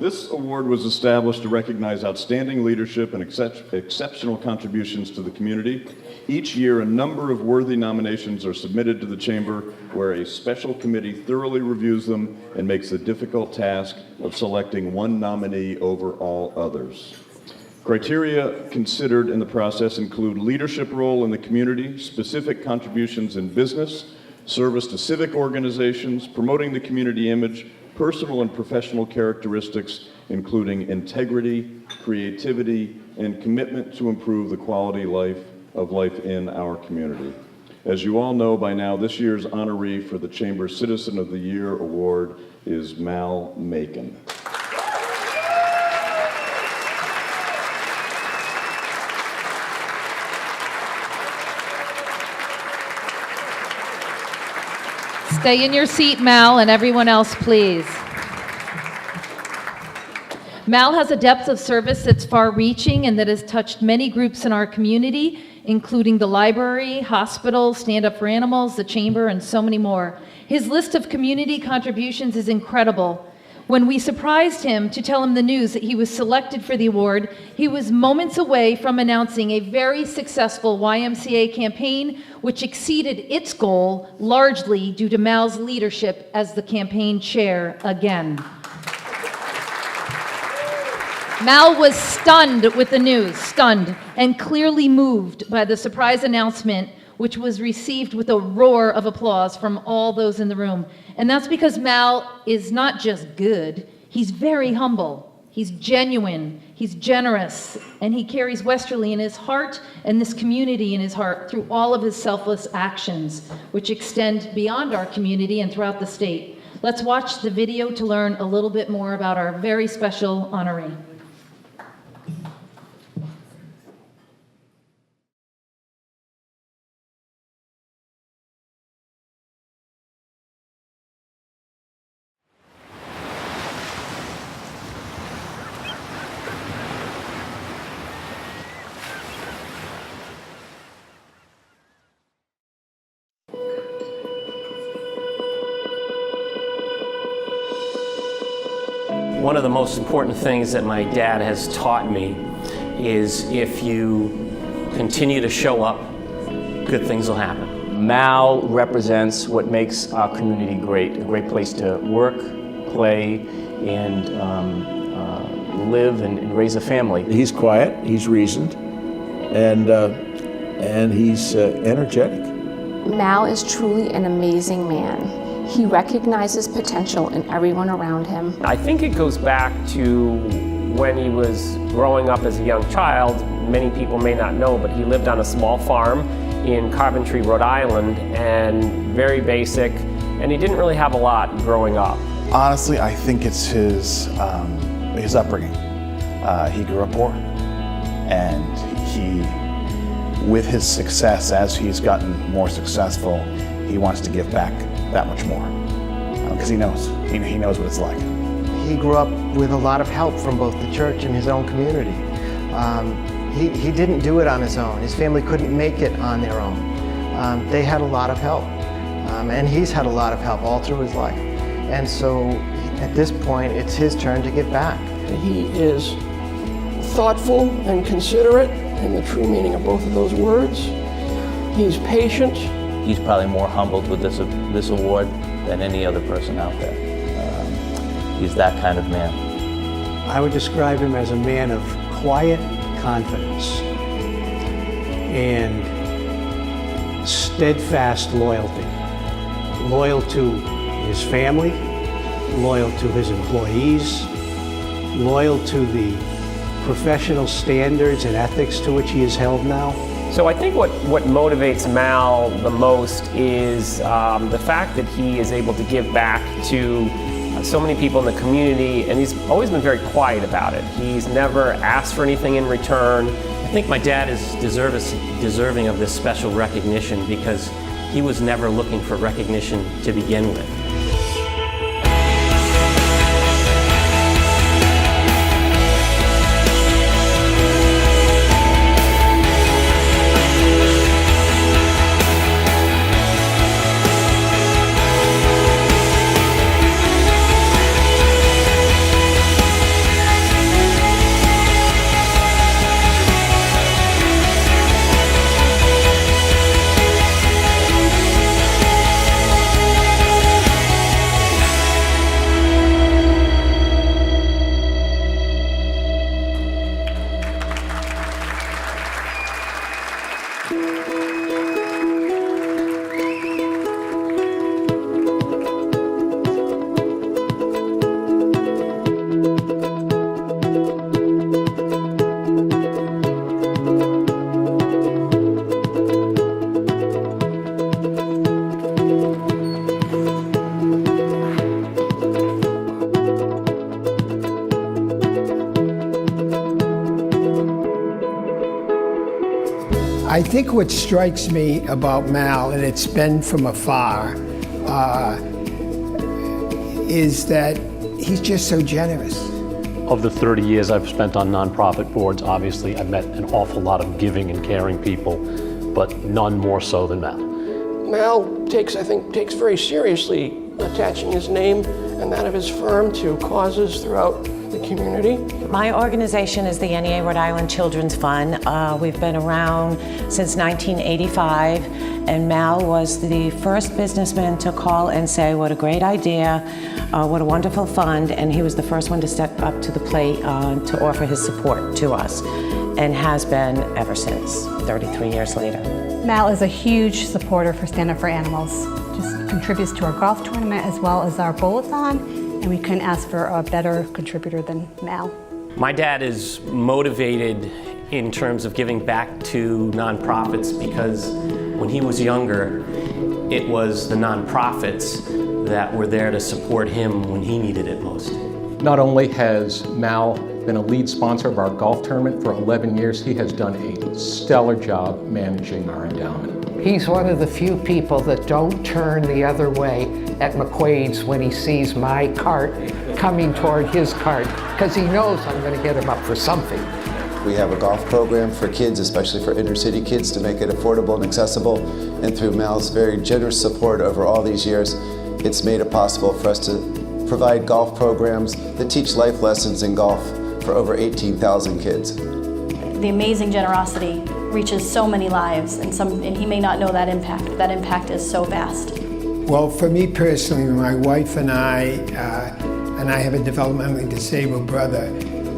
This award was established to recognize outstanding leadership and exceptional contributions to the community. Each year, a number of worthy nominations are submitted to the Chamber, where a special committee thoroughly reviews them and makes the difficult task of selecting one nominee over all others. Criteria considered in the process include leadership role in the community, specific contributions in business, service to civic organizations, promoting the community image, personal and professional characteristics, including integrity, creativity, and commitment to improve the quality of life in our community. As you all know by now, this year's honoree for the Chamber Citizen of the Year Award is Mal Macon. Stay in your seat, Mal, and everyone else, please. Mal has a depth of service that's far-reaching and that has touched many groups in our community, including the library, hospital, Stand Up for Animals, the Chamber, and so many more. His list of community contributions is incredible. When we surprised him to tell him the news that he was selected for the award, he was moments away from announcing a very successful YMCA campaign, which exceeded its goal largely due to Mal's leadership as the campaign chair again. Mal was stunned with the news, stunned, and clearly moved by the surprise announcement, which was received with a roar of applause from all those in the room. And that's because Mal is not just good, he's very humble, he's genuine, he's generous, and he carries Westerly in his heart and this community in his heart through all of his selfless actions, which extend beyond our community and throughout the state. Let's watch the video to learn a little bit more about our very special honoree. One of the most important things that my dad has taught me is if you continue to show up, good things will happen. Mal represents what makes our community great, a great place to work, play, and live and raise a family. He's quiet, he's reasoned, and he's energetic. Mal is truly an amazing man. He recognizes potential in everyone around him. I think it goes back to when he was growing up as a young child. Many people may not know, but he lived on a small farm in Coventry, Rhode Island, and very basic, and he didn't really have a lot growing up. Honestly, I think it's his upbringing. He grew up poor, and with his success, as he's gotten more successful, he wants to give back that much more, because he knows what it's like. He grew up with a lot of help from both the church and his own community. He didn't do it on his own. His family couldn't make it on their own. They had a lot of help. And he's had a lot of help all through his life. And so at this point, it's his turn to give back. He is thoughtful and considerate in the true meaning of both of those words. He's patient. He's probably more humbled with this award than any other person out there. He's that kind of man. I would describe him as a man of quiet confidence and steadfast loyalty. Loyal to his family, loyal to his employees, loyal to the professional standards and ethics to which he is held now. So I think what motivates Mal the most is the fact that he is able to give back to so many people in the community, and he's always been very quiet about it. He's never asked for anything in return. I think my dad is deserving of this special recognition because he was never looking for recognition to begin with. I think what strikes me about Mal, and it's been from afar, is that he's just so generous. Of the 30 years I've spent on nonprofit boards, obviously I've met an awful lot of giving and caring people, but none more so than Mal. Mal takes very seriously attaching his name and that of his firm to causes throughout the community. My organization is the NEA Rhode Island Children's Fund. We've been around since 1985, and Mal was the first businessman to call and say what a great idea, what a wonderful fund, and he was the first one to step up to the plate to offer his support to us, and has been ever since, 33 years later. Mal is a huge supporter for Stand Up for Animals. Just contributes to our golf tournament as well as our bowl-a-thon, and we couldn't ask for a better contributor than Mal. My dad is motivated in terms of giving back to nonprofits because when he was younger, it was the nonprofits that were there to support him when he needed it most. Not only has Mal been a lead sponsor of our golf tournament for 11 years, he has done a stellar job managing our endowment. He's one of the few people that don't turn the other way at McQuaid's when he sees my cart coming toward his cart, because he knows I'm going to get him up for something. We have a golf program for kids, especially for inner city kids, to make it affordable and accessible. And through Mal's very generous support over all these years, it's made it possible for us to provide golf programs that teach life lessons in golf for over 18,000 kids. The amazing generosity reaches so many lives, and he may not know that impact, but that impact is so vast. Well, for me personally, my wife and I have a developmentally disabled brother,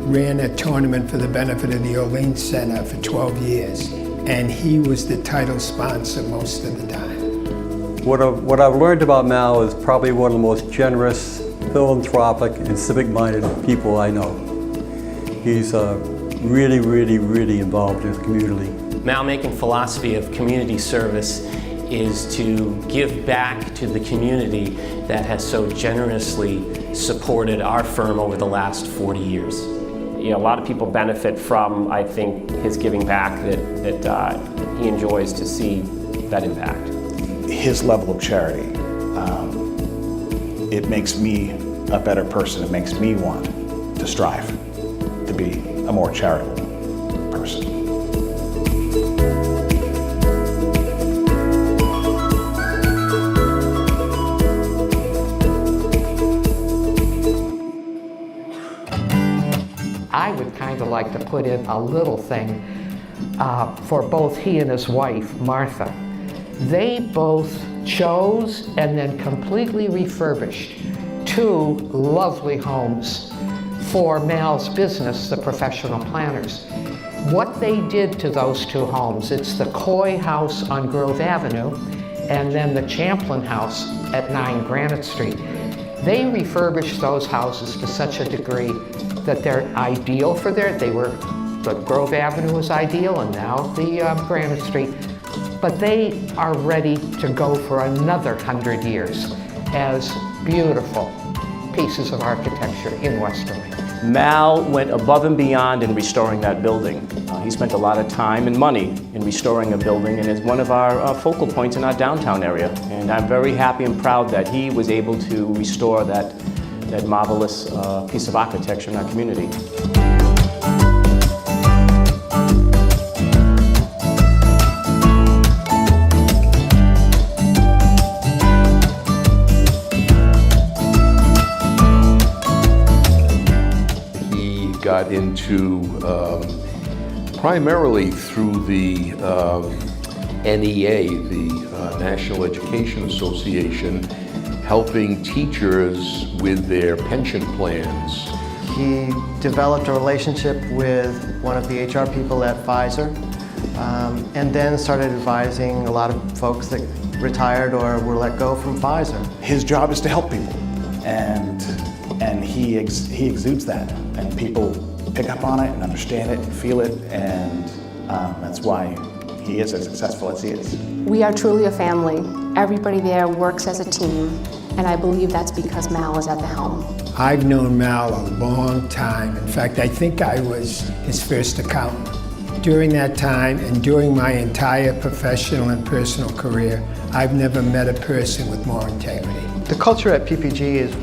ran a tournament for the benefit of the Olean Center for 12 years, and he was the title sponsor most of the time. What I've learned about Mal is probably one of the most generous, philanthropic, and civic-minded people I know. He's really, really, really involved in the community. Mal-making philosophy of community service is to give back to the community that has so generously supported our firm over the last 40 years. You know, a lot of people benefit from, I think, his giving back, that he enjoys to see that impact. His level of charity, it makes me a better person. It makes me want to strive to be a more charitable person. I would kind of like to put in a little thing for both he and his wife, Martha. They both chose and then completely refurbished 2 lovely homes for Mal's business, the Professional Planners. What they did to those 2 homes, it's the Coy House on Grove Avenue and then the Champlin House at 9 Granite Street. They refurbished those houses to such a degree that they're ideal for the Grove Avenue was ideal and now the Granite Street, but they are ready to go for another 100 years as beautiful pieces of architecture in Westerly. Mal went above and beyond in restoring that building. He spent a lot of time and money in restoring a building and is one of our focal points in our downtown area. And I'm very happy and proud that he was able to restore that marvelous piece of architecture in our community. Got into primarily through the NEA, the National Education Association, helping teachers with their pension plans. He developed a relationship with one of the HR people at Pfizer, and then started advising a lot of folks that retired or were let go from Pfizer. His job is to help people, and he exudes that, and people pick up on it and understand it and feel it, and that's why he is as successful as he is. We are truly a family. Everybody there works as a team, and I believe that's because Mal is at the helm. I've known Mal a long time. In fact, I think I was his first accountant. During that time and during my entire professional and personal career, I've never met a person with more integrity. The culture at PPG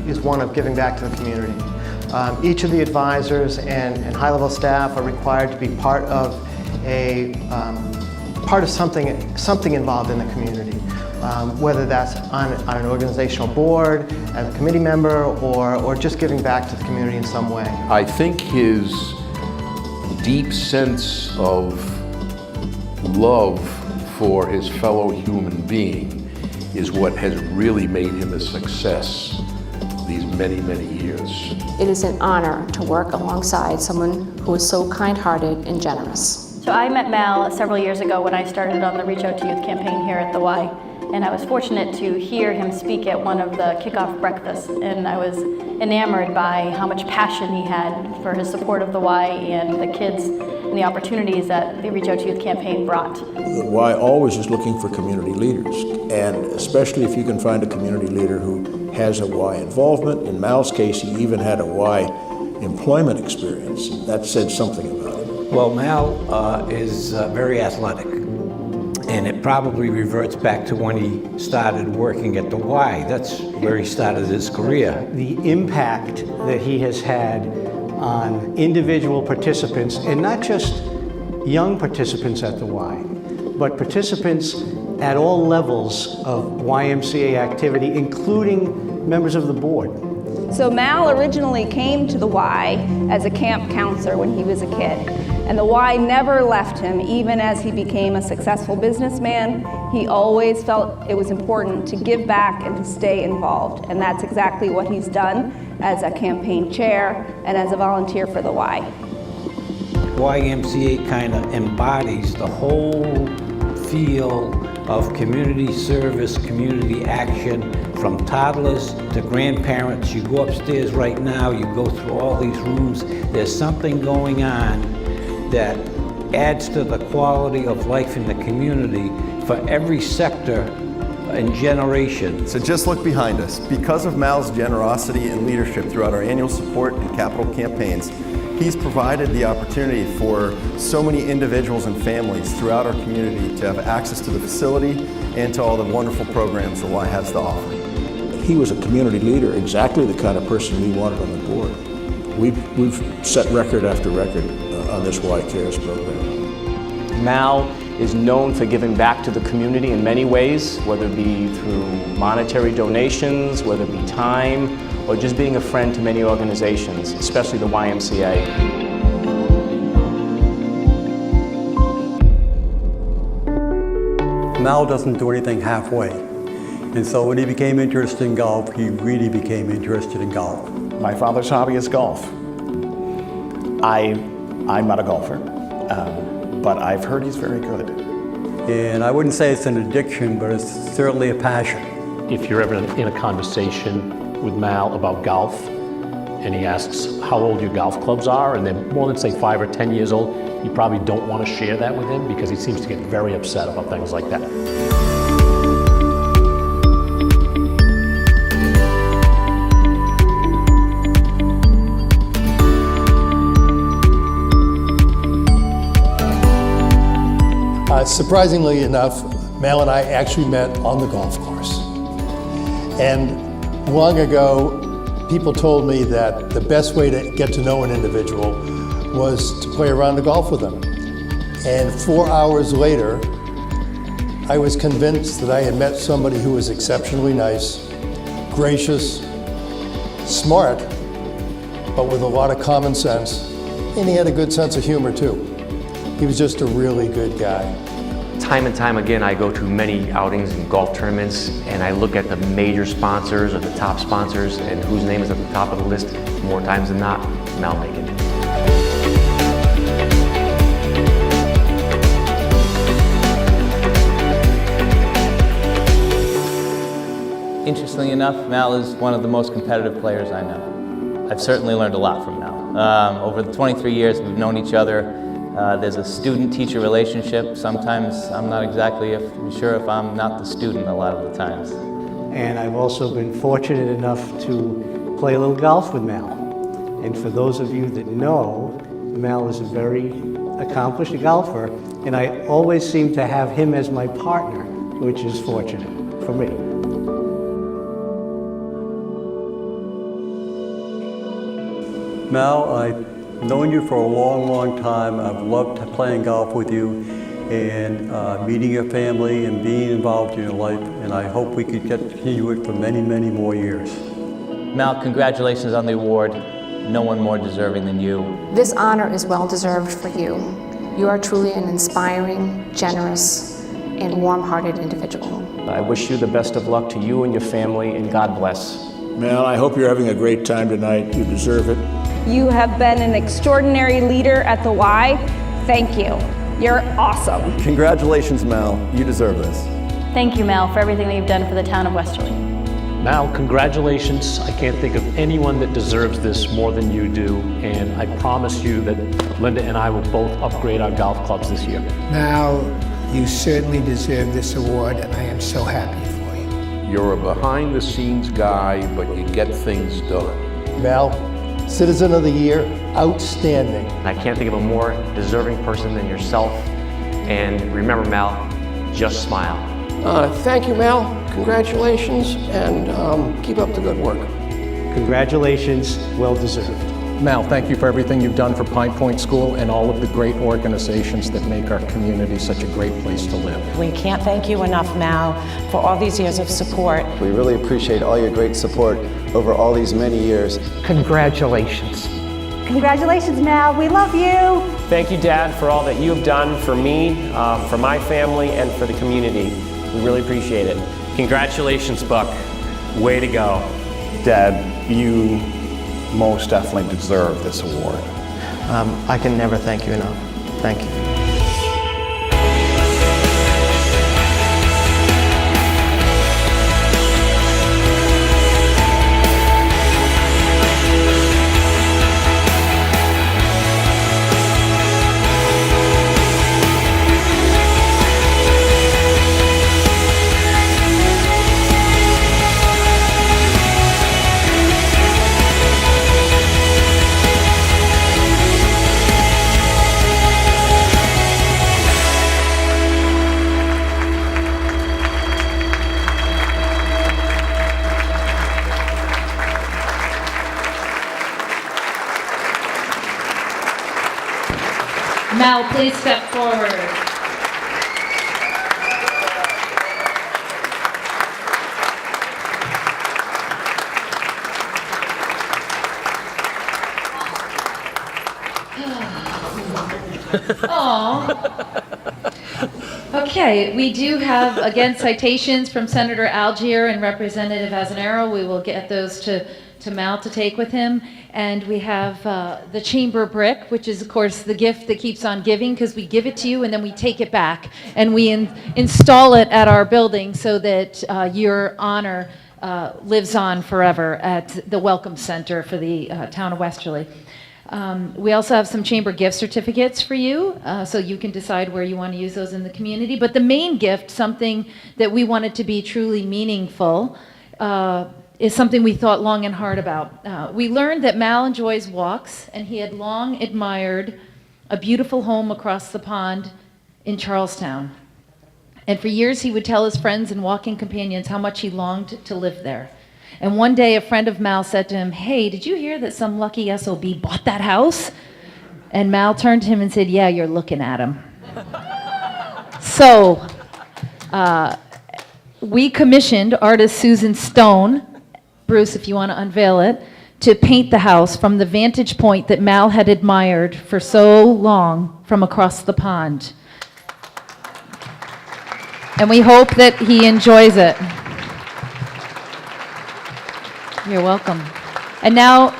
is one of giving back to the community. Each of the advisors and high-level staff are required to be part of something involved in the community, whether that's on an organizational board, as a committee member, or just giving back to the community in some way. I think his deep sense of love for his fellow human being is what has really made him a success these many, many years. It is an honor to work alongside someone who is so kind-hearted and generous. So I met Mal several years ago when I started on the Reach Out to Youth campaign here at the Y, and I was fortunate to hear him speak at one of the kickoff breakfasts, and I was enamored by how much passion he had for his support of the Y and the kids and the opportunities that the Reach Out to Youth campaign brought. The Y always is looking for community leaders, and especially if you can find a community leader who has a Y involvement. In Mal's case, he even had a Y employment experience. That said something about him. Well, Mal is very athletic, and it probably reverts back to when he started working at the Y. That's where he started his career. The impact that he has had on individual participants, and not just young participants at the Y, but participants at all levels of YMCA activity, including members of the board. So Mal originally came to the Y as a camp counselor when he was a kid. And the Y never left him, even as he became a successful businessman. He always felt it was important to give back and to stay involved. And that's exactly what he's done as a campaign chair and as a volunteer for the Y. YMCA kind of embodies the whole feel of community service, community action, from toddlers to grandparents. You go upstairs right now, you go through all these rooms, there's something going on that adds to the quality of life in the community for every sector and generation. So just look behind us. Because of Mal's generosity and leadership throughout our annual support and capital campaigns, he's provided the opportunity for so many individuals and families throughout our community to have access to the facility and to all the wonderful programs the Y has to offer. He was a community leader, exactly the kind of person we wanted on the board. We've set record after record on this Y Cares program. Mal is known for giving back to the community in many ways, whether it be through monetary donations, whether it be time, or just being a friend to many organizations, especially the YMCA. Mal doesn't do anything halfway. And so when he became interested in golf, he really became interested in golf. My father's hobby is golf. I'm not a golfer, but I've heard he's very good. And I wouldn't say it's an addiction, but it's certainly a passion. If you're ever in a conversation with Mal about golf, and he asks how old your golf clubs are, and they're more than, say, 5 or 10 years old, you probably don't want to share that with him because he seems to get very upset about things like that. Surprisingly enough, Mal and I actually met on the golf course. And long ago, people told me that the best way to get to know an individual was to play around the golf with them. And 4 hours later, I was convinced that I had met somebody who was exceptionally nice, gracious, smart, but with a lot of common sense. And he had a good sense of humor too. He was just a really good guy. Time and time again, I go to many outings and golf tournaments, and I look at the major sponsors or the top sponsors and whose name is at the top of the list more times than not, Mal Lincoln. Interestingly enough, Mal is one of the most competitive players I know. I've certainly learned a lot from Mal. Over the 23 years we've known each other, there's a student-teacher relationship. Sometimes I'm not exactly sure if I'm not the student a lot of the times. And I've also been fortunate enough to play a little golf with Mal. And for those of you that know, Mal is a very accomplished golfer, and I always seem to have him as my partner, which is fortunate for me. Mal, I've known you for a long, long time. I've loved playing golf with you and meeting your family and being involved in your life, and I hope we could continue it for many, many more years. Mal, congratulations on the award. No one more deserving than you. This honor is well deserved for you. You are truly an inspiring, generous, and warm-hearted individual. I wish you the best of luck to you and your family, and God bless. Mal, I hope you're having a great time tonight. You deserve it. You have been an extraordinary leader at the Y. Thank you. You're awesome. Congratulations, Mal. You deserve this. Thank you, Mal, for everything that you've done for the town of Westerly. Mal, congratulations. I can't think of anyone that deserves this more than you do, and I promise you that Linda and I will both upgrade our golf clubs this year. Mal, you certainly deserve this award, and I am so happy for you. You're a behind-the-scenes guy, but you get things done. Mal, Citizen of the Year, outstanding. I can't think of a more deserving person than yourself. And remember, Mal, just smile. Thank you, Mal. Congratulations, and keep up the good work. Congratulations, well deserved. Mal, thank you for everything you've done for Pine Point School and all of the great organizations that make our community such a great place to live. We can't thank you enough, Mal, for all these years of support. We really appreciate all your great support over all these many years. Congratulations. Congratulations, Mal. We love you. Thank you, Dad, for all that you have done for me, for my family, and for the community. We really appreciate it. Congratulations, Buck. Way to go. Dad, you most definitely deserve this award. I can never thank you enough. Thank you. Mal, please step forward. Okay, we do have, again, citations from Senator Algier and Representative Azanaro. We will get those to Mal to take with him. And we have the chamber brick, which is, of course, the gift that keeps on giving, because we give it to you and then we take it back and we install it at our building so that your honor lives on forever at the Welcome Center for the town of Westerly. We also have some chamber gift certificates for you, so you can decide where you want to use those in the community. But the main gift, something that we wanted to be truly meaningful, is something we thought long and hard about. We learned that Mal enjoys walks, and he had long admired a beautiful home across the pond in Charlestown. And for years he would tell his friends and walking companions how much he longed to live there. And one day a friend of Mal said to him, "Hey, did you hear that some lucky SOB bought that house?" And Mal turned to him and said, "Yeah, you're looking at him." So we commissioned artist Susan Stone, Bruce, if you want to unveil it, to paint the house from the vantage point that Mal had admired for so long from across the pond. And we hope that he enjoys it. You're welcome. And now,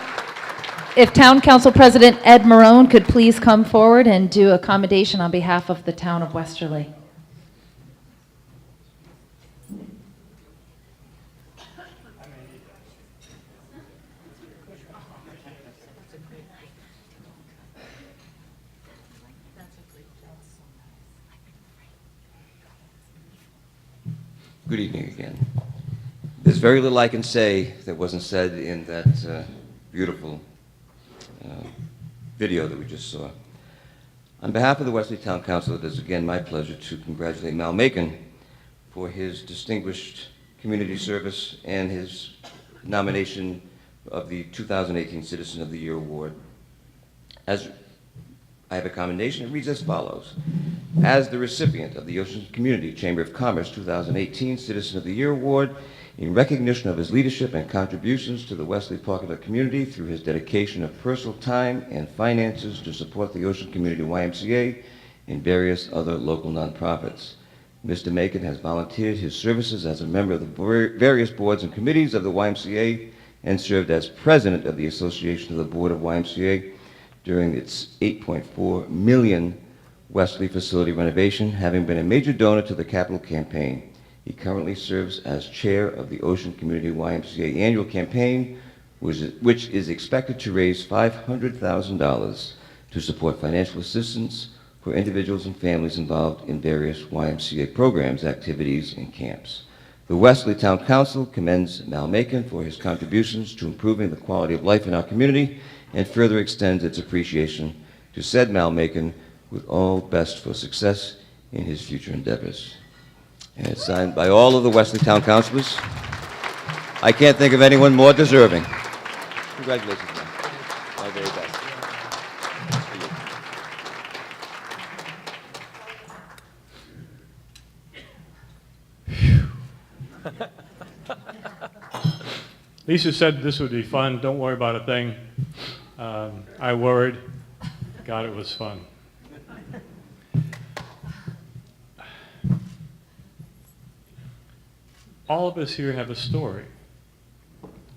if Town Council President Ed Marone could please come forward and do a commendation on behalf of the town of Westerly. Good evening again. There's very little I can say that wasn't said in that beautiful video that we just saw. On behalf of the Westerly Town Council, it is again my pleasure to congratulate Mal Macon for his distinguished community service and his nomination of the 2018 Citizen of the Year Award. As I have a commendation, it reads as follows. As the recipient of the Ocean Community Chamber of Commerce 2018 Citizen of the Year Award, in recognition of his leadership and contributions to the Westerly Pawcatuck community through his dedication of personal time and finances to support the Ocean Community YMCA and various other local nonprofits. Mr. Macon has volunteered his services as a member of the various boards and committees of the YMCA and served as president of the Association of the Board of YMCA during its $8.4 million Westerly facility renovation, having been a major donor to the capital campaign. He currently serves as chair of the Ocean Community YMCA annual campaign, which is expected to raise $500,000 to support financial assistance for individuals and families involved in various YMCA programs, activities, and camps. The Westerly Town Council commends Mal Macon for his contributions to improving the quality of life in our community and further extends its appreciation to said Mal Macon with all best for success in his future endeavors. And it's signed by all of the Westerly Town Councilors. I can't think of anyone more deserving. Congratulations, Mal. My very best. Lisa said this would be fun. Don't worry about a thing. I worried. God, it was fun. All of us here have a story.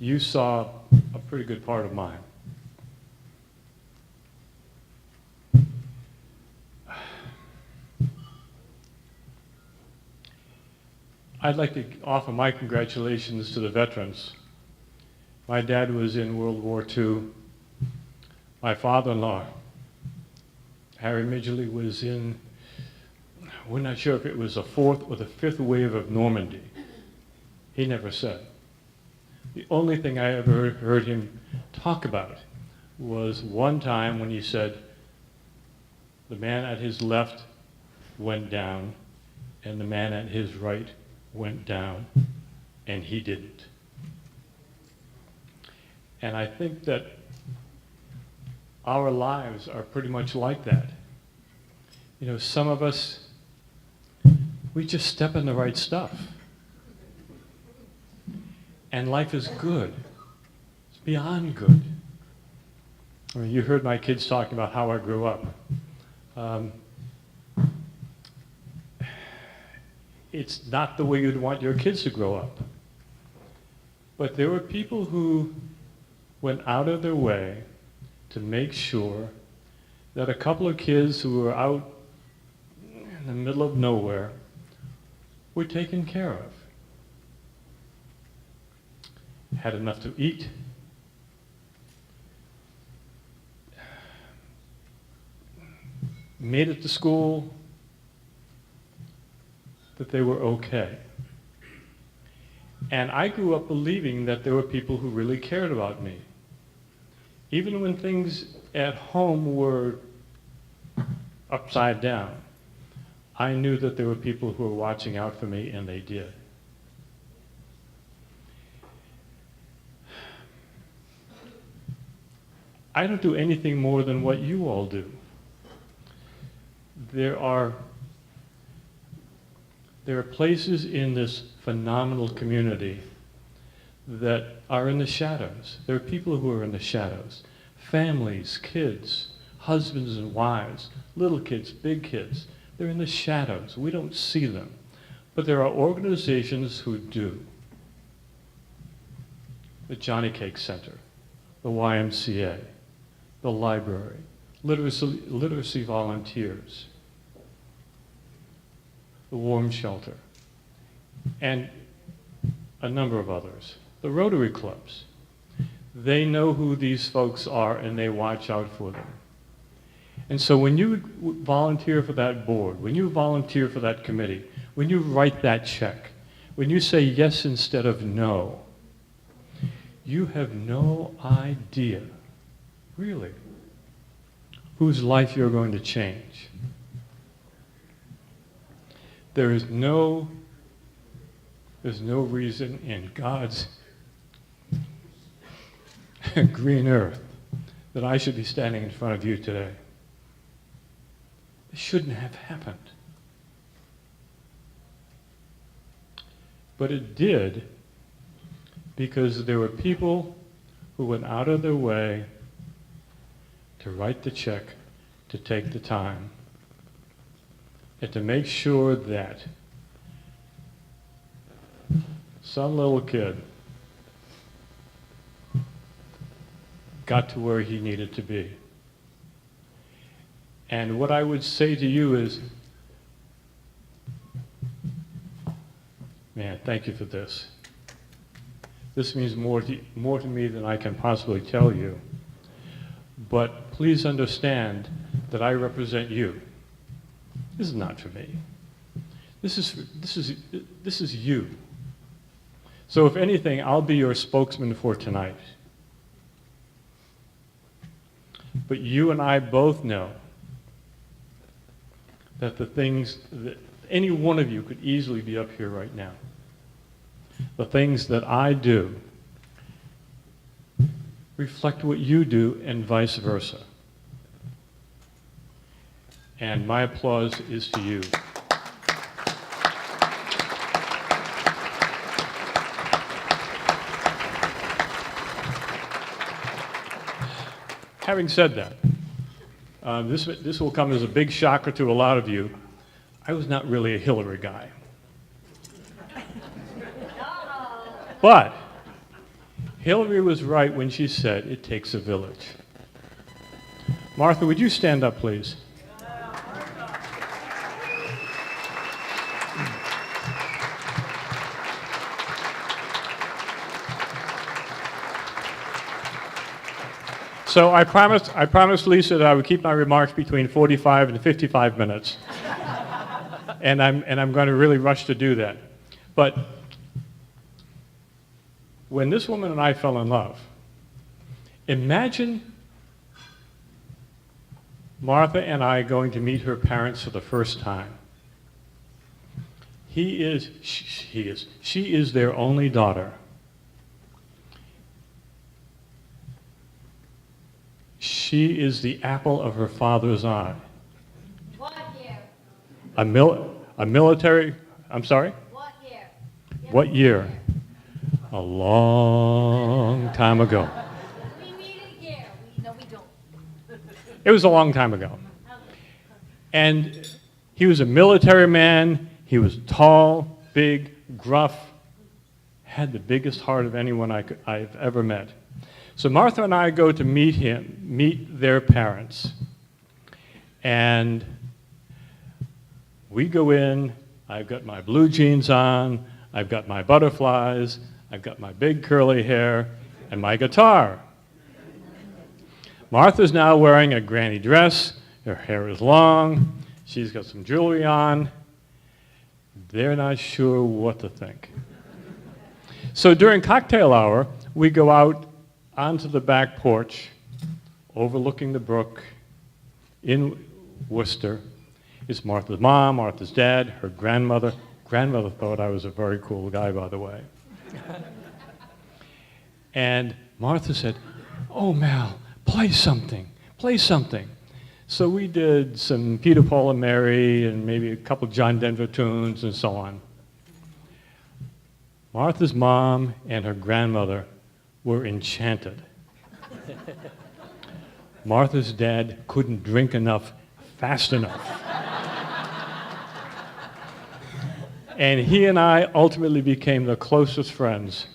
You saw a pretty good part of mine. I'd like to offer my congratulations to the veterans. My dad was in World War II. My father-in-law, Harry Midgley, was in, we're not sure if it was the 4th or the 5th wave of Normandy. He never said. The only thing I ever heard him talk about was one time when he said, the man at his left went down, and the man at his right went down, and he didn't. And I think that our lives are pretty much like that. You know, some of us, we just step in the right stuff. And life is good. It's beyond good. I mean, you heard my kids talking about how I grew up. it's not the way you'd want your kids to grow up. But there were people who went out of their way to make sure that a couple of kids who were out in the middle of nowhere were taken care of. Had enough to eat. Made it to school, that they were okay. And I grew up believing that there were people who really cared about me. Even when things at home were upside down, I knew that there were people who were watching out for me, and they did. I don't do anything more than what you all do. There are places in this phenomenal community that are in the shadows. There are people who are in the shadows. Families, kids, husbands and wives, little kids, big kids. They're in the shadows. We don't see them. But there are organizations who do. The Johnny Cake Center, the YMCA, the library, literacy volunteers, the Warm Shelter, and a number of others. The Rotary Clubs. They know who these folks are and they watch out for them. And so when you volunteer for that board, when you volunteer for that committee, when you write that check, when you say yes instead of no, you have no idea, really, whose life you're going to change. There's no reason in God's green earth that I should be standing in front of you today. It shouldn't have happened. But it did because there were people who went out of their way to write the check, to take the time, and to make sure that some little kid got to where he needed to be. And what I would say to you is, man, thank you for this. This means more to me than I can possibly tell you. But please understand that I represent you. This is not for me. This is you. So if anything, I'll be your spokesman for tonight. But you and I both know that the things that any one of you could easily be up here right now. The things that I do reflect what you do and vice versa. And my applause is to you. Having said that, this will come as a big shocker to a lot of you. I was not really a Hillary guy. But Hillary was right when she said it takes a village. Martha, would you stand up, please? So I promised Lisa that I would keep my remarks between 45 and 55 minutes. and I'm going to really rush to do that. But when this woman and I fell in love, imagine Martha and I going to meet her parents for the first time. She is their only daughter. She is the apple of her father's eye. What year? A military, I'm sorry? What year? What year? A long time ago. We meet a year. No, we don't. It was a long time ago. And he was a military man. He was tall, big, gruff, had the biggest heart of anyone I've ever met. So Martha and I go to meet their parents. And we go in, I've got my blue jeans on, I've got my butterflies, I've got my big curly hair, and my guitar. Martha's now wearing a granny dress, her hair is long, she's got some jewelry on. They're not sure what to think. So during cocktail hour, we go out onto the back porch, overlooking the brook in Worcester. It's Martha's mom, Martha's dad, her grandmother. Grandmother thought I was a very cool guy, by the way. And Martha said, "Oh, Mal, play something, play something." So we did some Peter, Paul, and Mary, and maybe a couple John Denver tunes, and so on. Martha's mom and her grandmother were enchanted. Martha's dad couldn't drink enough fast enough. And he and I ultimately became the closest friends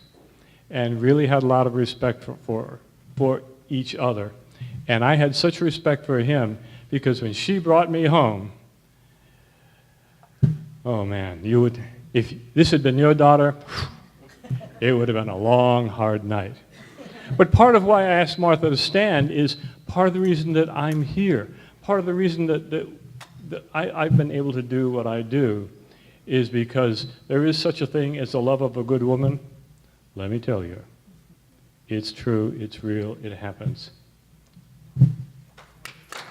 and really had a lot of respect for each other. And I had such respect for him because when she brought me home, oh man, if this had been your daughter, it would have been a long, hard night. But part of why I asked Martha to stand is part of the reason that I'm here. Part of the reason that I've been able to do what I do is because there is such a thing as the love of a good woman. Let me tell you, it's true, it's real, it happens.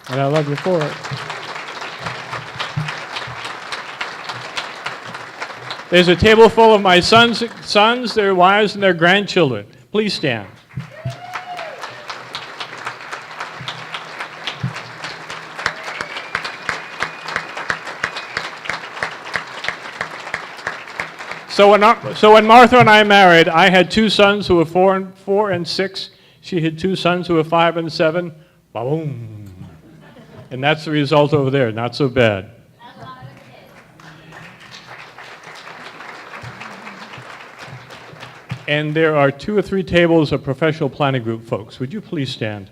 And I love you for it. There's a table full of my sons, their wives, and their grandchildren. Please stand. So when Martha and I married, I had two sons who were 4 and 6. She had two sons who were 5 and 7. Ba-boom. And that's the result over there. Not so bad. And there are 2 or 3 tables of professional planning group folks. Would you please stand?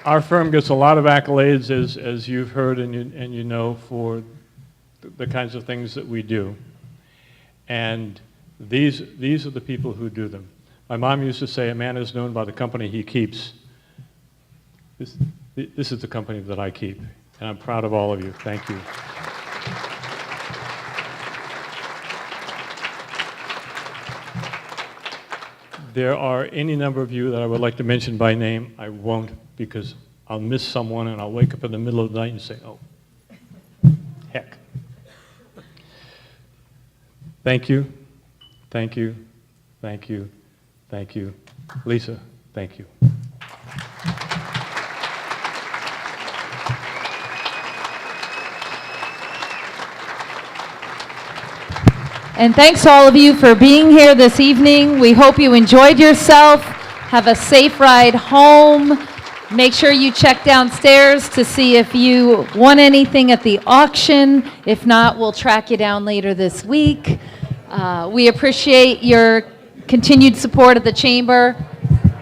Our firm gets a lot of accolades, as you've heard and you know, for the kinds of things that we do. And these are the people who do them. My mom used to say, a man is known by the company he keeps. This is the company that I keep, and I'm proud of all of you. Thank you. There are any number of you that I would like to mention by name. I won't, because I'll miss someone and I'll wake up in the middle of the night and say, oh, heck. Thank you, thank you, thank you, thank you. Lisa, thank you. And thanks all of you for being here this evening. We hope you enjoyed yourself. Have a safe ride home. Make sure you check downstairs to see if you won anything at the auction. If not, we'll track you down later this week. We appreciate your continued support of the Chamber.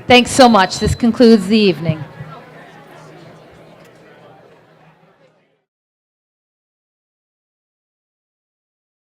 Thanks so much. This concludes the evening.